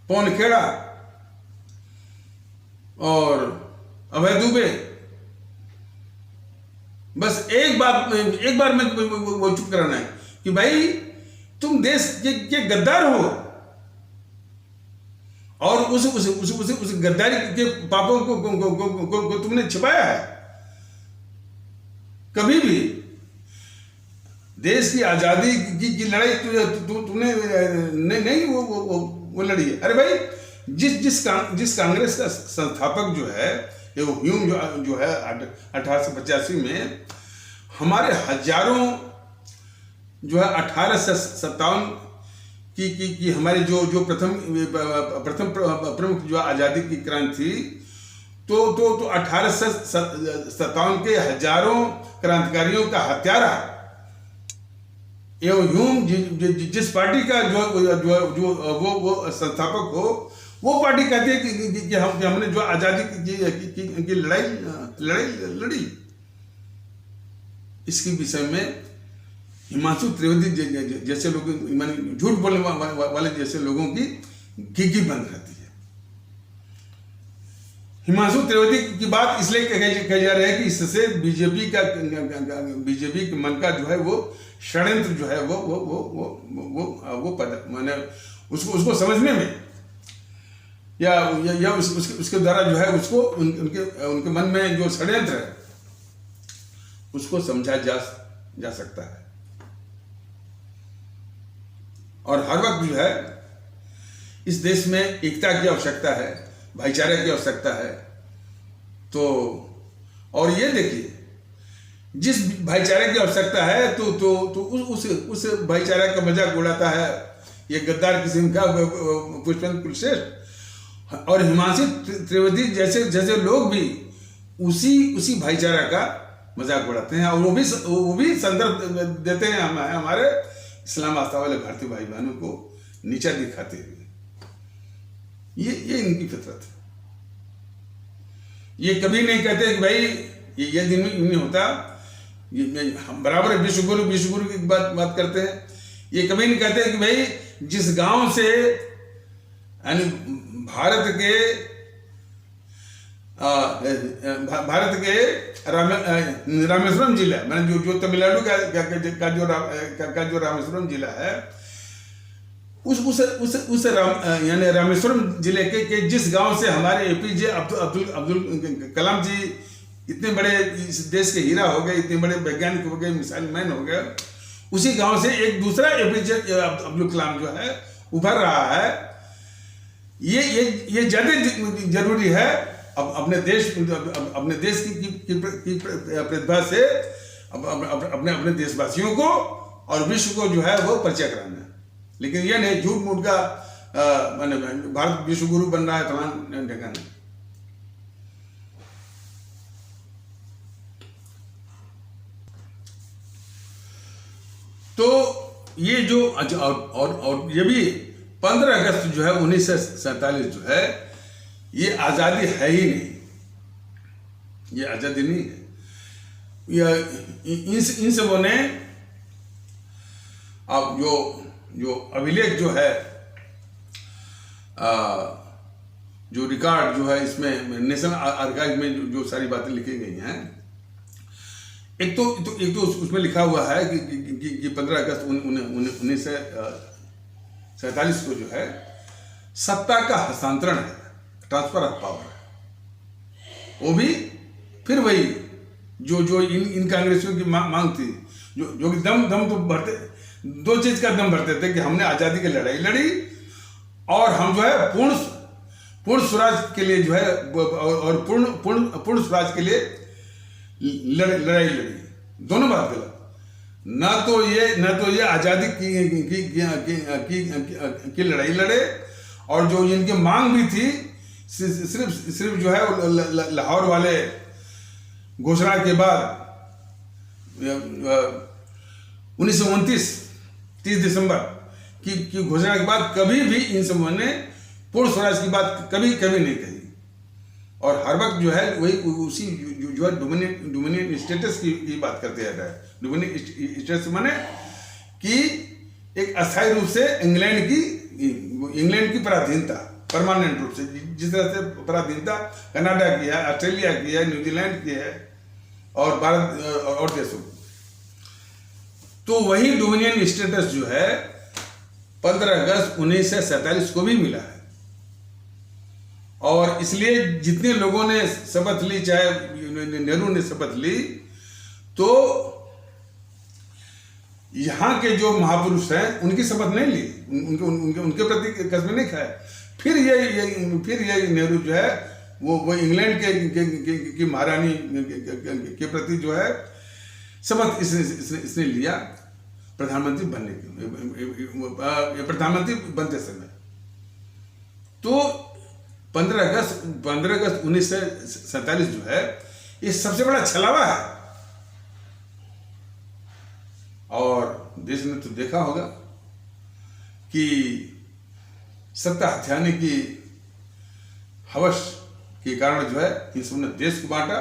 पवन खेड़ा और अभय दुबे, बस एक बार में वो चुप कराना है कि भाई तुम देश के गद्दार हो और उस गद्दारी के पापों को तुमने छिपाया है। कभी भी देश की आजादी की लड़ाई तुमने नहीं वो लड़ी है। अरे भाई, जिस कांग्रेस का संस्थापक जो है वो ह्यूम जो है 1885 में हमारे हजारों जो है 1857 की हमारी जो प्रथम प्रमुख जो आज़ादी की क्रांति थी, तो 1857 के हजारों क्रांतिकारियों का हत्यारा एवं ह्यूम जिस पार्टी का जो वो संस्थापक हो, वो पार्टी कहती है कि हमने जो आज़ादी की लड़ाई लड़ी। इसके विषय में हिमांशु त्रिवेदी जैसे लोग, झूठ बोलने वाले जैसे लोगों की गीगी बंद रहती है। हिमांशु त्रिवेदी की बात इसलिए कही जा रही है कि इससे बीजेपी के मन का जो है वो षड्यंत्र जो है वो मैंने उसको समझने में या उसके द्वारा जो है उसको उनके मन में जो षड्यंत्र है उसको समझा जा सकता है। और हर वक्त जो है इस देश में एकता की आवश्यकता है, भाईचारे की आवश्यकता है। तो और ये देखिए, जिस भाईचारे की आवश्यकता है तो उस भाईचारे का मजाक उड़ाता है ये गद्दार किस्म का पुष्पेंद्र कुलश्रेष्ठ और हिमांशु त्रिवेदी जैसे लोग भी उसी भाईचारा का मजाक उड़ाते हैं। और वो भी संदर्भ देते हैं हमारे इस्लाम आस्था वाले भारतीय भाई बहनों को नीचा दिखाते हुए। ये इनकी फितरत है। ये कभी नहीं कहते कि भाई ये दिन नहीं होता, हम बराबर विश्वगुरु की बात करते हैं। ये कभी नहीं कहते कि भाई जिस गांव से यानी भारत के रामेश्वरम जिला, मैंने जो तमिलनाडु का जो रामेश्वरम जिला है, यानी रामेश्वरम जिले के जिस गांव से हमारे एपीजे अब्दुल कलाम जी इतने बड़े इस देश के हीरा हो गए, इतने बड़े वैज्ञानिक हो गए, मिसाइल मैन हो गए, उसी गांव से एक दूसरा एपीजे अब्दुल कलाम जो है उभर रहा है। ये ज्यादा जरूरी है अब अपने देश की प्रतिभा से अपने देशवासियों को और विश्व को जो है वो परिचय कराना है। लेकिन यह नहीं झूठ मूठ का माने भारत विश्व गुरु बन रहा है फलान ठिकाना। तो ये जो और ये भी 15 अगस्त जो है 1947 जो है ये आज़ादी है ही नहीं, ये आज़ादी नहीं है। इन सबों ने अब जो अभिलेख जो है जो रिकॉर्ड जो है इसमें नेशनल आर्काइव में जो सारी बातें लिखी गई हैं, एक तो उसमें लिखा हुआ है कि 15 अगस्त 1947 को जो है सत्ता का हस्तांतरण है, ट्रांसफर ऑफ पावर। वो भी फिर वही जो इन कांग्रेसियों की मांग थी, जो कि दम तो भरते, दो चीज का दम भरते थे कि हमने आजादी की लड़ाई लड़ी और हम जो है पूर्ण स्वराज के लिए जो है और पूर्ण स्वराज के लिए लड़ाई लड़ी। दोनों बात गलत। ना तो ये आजादी की लड़ाई लड़े, और जो इनकी मांग भी थी सिर्फ जो है लाहौर वाले घोषणा के बाद 1929 30 दिसंबर की घोषणा के बाद कभी भी इन समूह ने पूर्ण स्वराज की बात कभी नहीं कही। और हर वक्त जो है वही उसी जो है डोमिनियन स्टेटस की बात करते रहता है। डोमिनियन स्टेटस माने कि एक अस्थायी रूप से इंग्लैंड की पराधीनता, परमानेंट रूप से, जिस तरह से पराधीनता कनाडा की है, ऑस्ट्रेलिया की है, न्यूजीलैंड की है और भारत और देशों की। तो वही डोमिनियन स्टेटस जो है 15 अगस्त 1947 को भी मिला है। और इसलिए जितने लोगों ने शपथ ली, चाहे नेहरू ने शपथ ली, तो यहाँ के जो महापुरुष हैं उनकी शपथ नहीं ली, उनके प्रति कसम नहीं खाए। फिर ये नेहरू जो है वो इंग्लैंड के महारानी के प्रति जो है शपथ इसने लिया प्रधानमंत्री बनने के, प्रधानमंत्री बनते समय। तो 15 अगस्त 1947 जो है ये सबसे बड़ा छलावा है। और देश ने तो देखा होगा कि सत्ता हथियाने की हवस के कारण जो है इन सब ने देश को बांटा।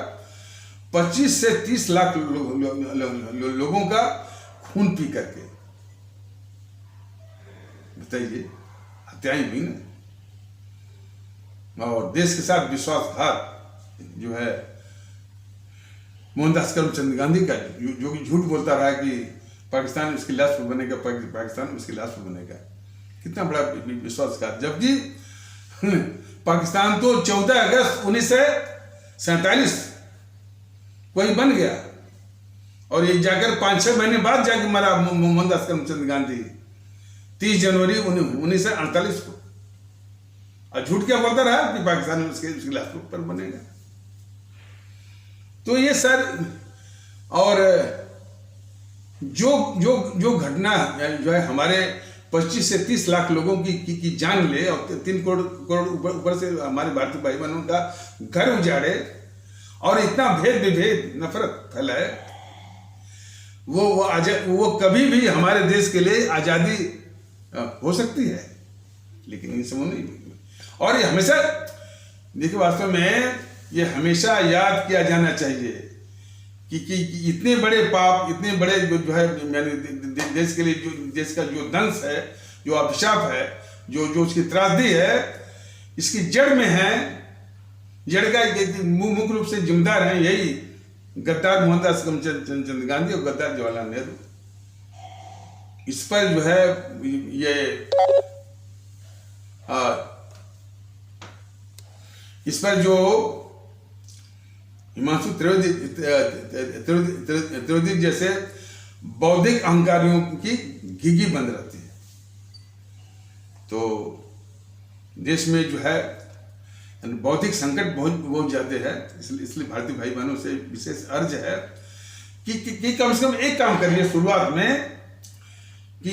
25 से 30 लाख लोगों का खून पी करके, बताइए, हत्याएं हुई ना। और देश के साथ विश्वासघात जो है मोहनदास करमचंद गांधी का, जो कि झूठ बोलता रहा कि पाकिस्तान उसकी लाश पर बनेगा, पाकिस्तान उसकी लाश पर बनेगा। कितना बड़ा विश्वासघात। जबकि पाकिस्तान तो 14 अगस्त 1947 को ही बन गया, और ये जाकर 5-6 महीने बाद जाकर मरा मोहनदास करमचंद गांधी 30 जनवरी 1948 को। और झूठ क्या बोलता रहा कि पाकिस्तान में उसकी लाश पर बनेगा। तो ये सर, और जो घटना जो है हमारे 25 से 30 लाख लोगों की जान ले, और 3 करोड़ ऊपर से हमारे भारतीय भाई बहनों का घर उजाड़े, और इतना भेद विभेद नफरत फैलाए, वो कभी भी हमारे देश के लिए आजादी हो सकती है, लेकिन इन समूह नहीं। और ये हमेशा देखिए, वास्तव में ये हमेशा याद किया जाना चाहिए कि इतने बड़े पाप, इतने बड़े जो है देश के लिए, जो देश का जो दंश है, जो अभिशाप है, जो उसकी त्रासदी है, इसकी जड़ में है, जड़ का मुख्य रूप से जिम्मेदार है यही गद्दार मोहनदास करमचंद गांधी और गद्दार जवाहरलाल नेहरू। इस पर जो है ये इस पर जो हिमांशु त्रिवेदी जैसे बौद्धिक अहंकारियों की घिघी बंद रहती है। तो देश में जो है बौद्धिक संकट बहुत ज्यादा है, इसलिए भारतीय भाई बहनों से विशेष अर्ज है कि कम से कम एक काम करिए शुरुआत में कि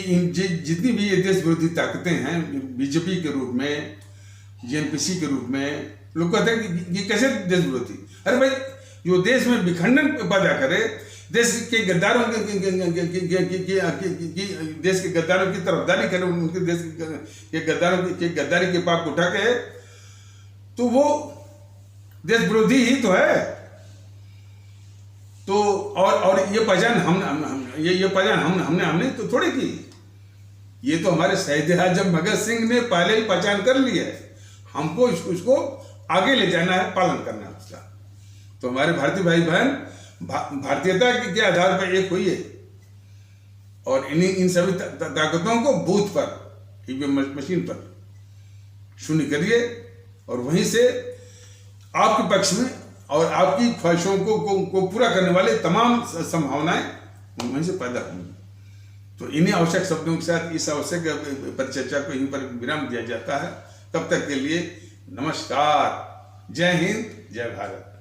जितनी भी ये देश विरोधी ताकतें हैं, बीजेपी के रूप में, जेएनपीसी के रूप में, लोग कहते हैं कि ये कैसे देश विरोधी। अरे भाई, जो देश में विखंडन पैदा करे, देश के गद्दारों देश के गद्दारों की तरफदारी करे, उनके देश के गद्दारों की गद्दारी के पाप उठा के, तो वो देश विरोधी ही तो है। तो और ये पहचान हमने तो थोड़ी की, ये तो हमारे शहीद आजम भगत सिंह ने पहले ही पहचान कर लिया है। हमको उसको आगे ले जाना है, पालन करना है उसका। तो हमारे भारतीय भाई बहन भारतीयता के आधार पर एक हुई है और इन सभी ताकतों को बूथ पर, ईवीएम मशीन पर शून्य करिए और वहीं से आपके पक्ष में और आपकी ख्वाहिशों को पूरा करने वाले तमाम संभावनाएं वहीं से पैदा होंगी। तो इन्हीं आवश्यक शब्दों के साथ इस आवश्यक परिचर्चा को यहीं पर विराम दिया जाता है। तब तक के लिए नमस्कार, जय हिंद, जय भारत।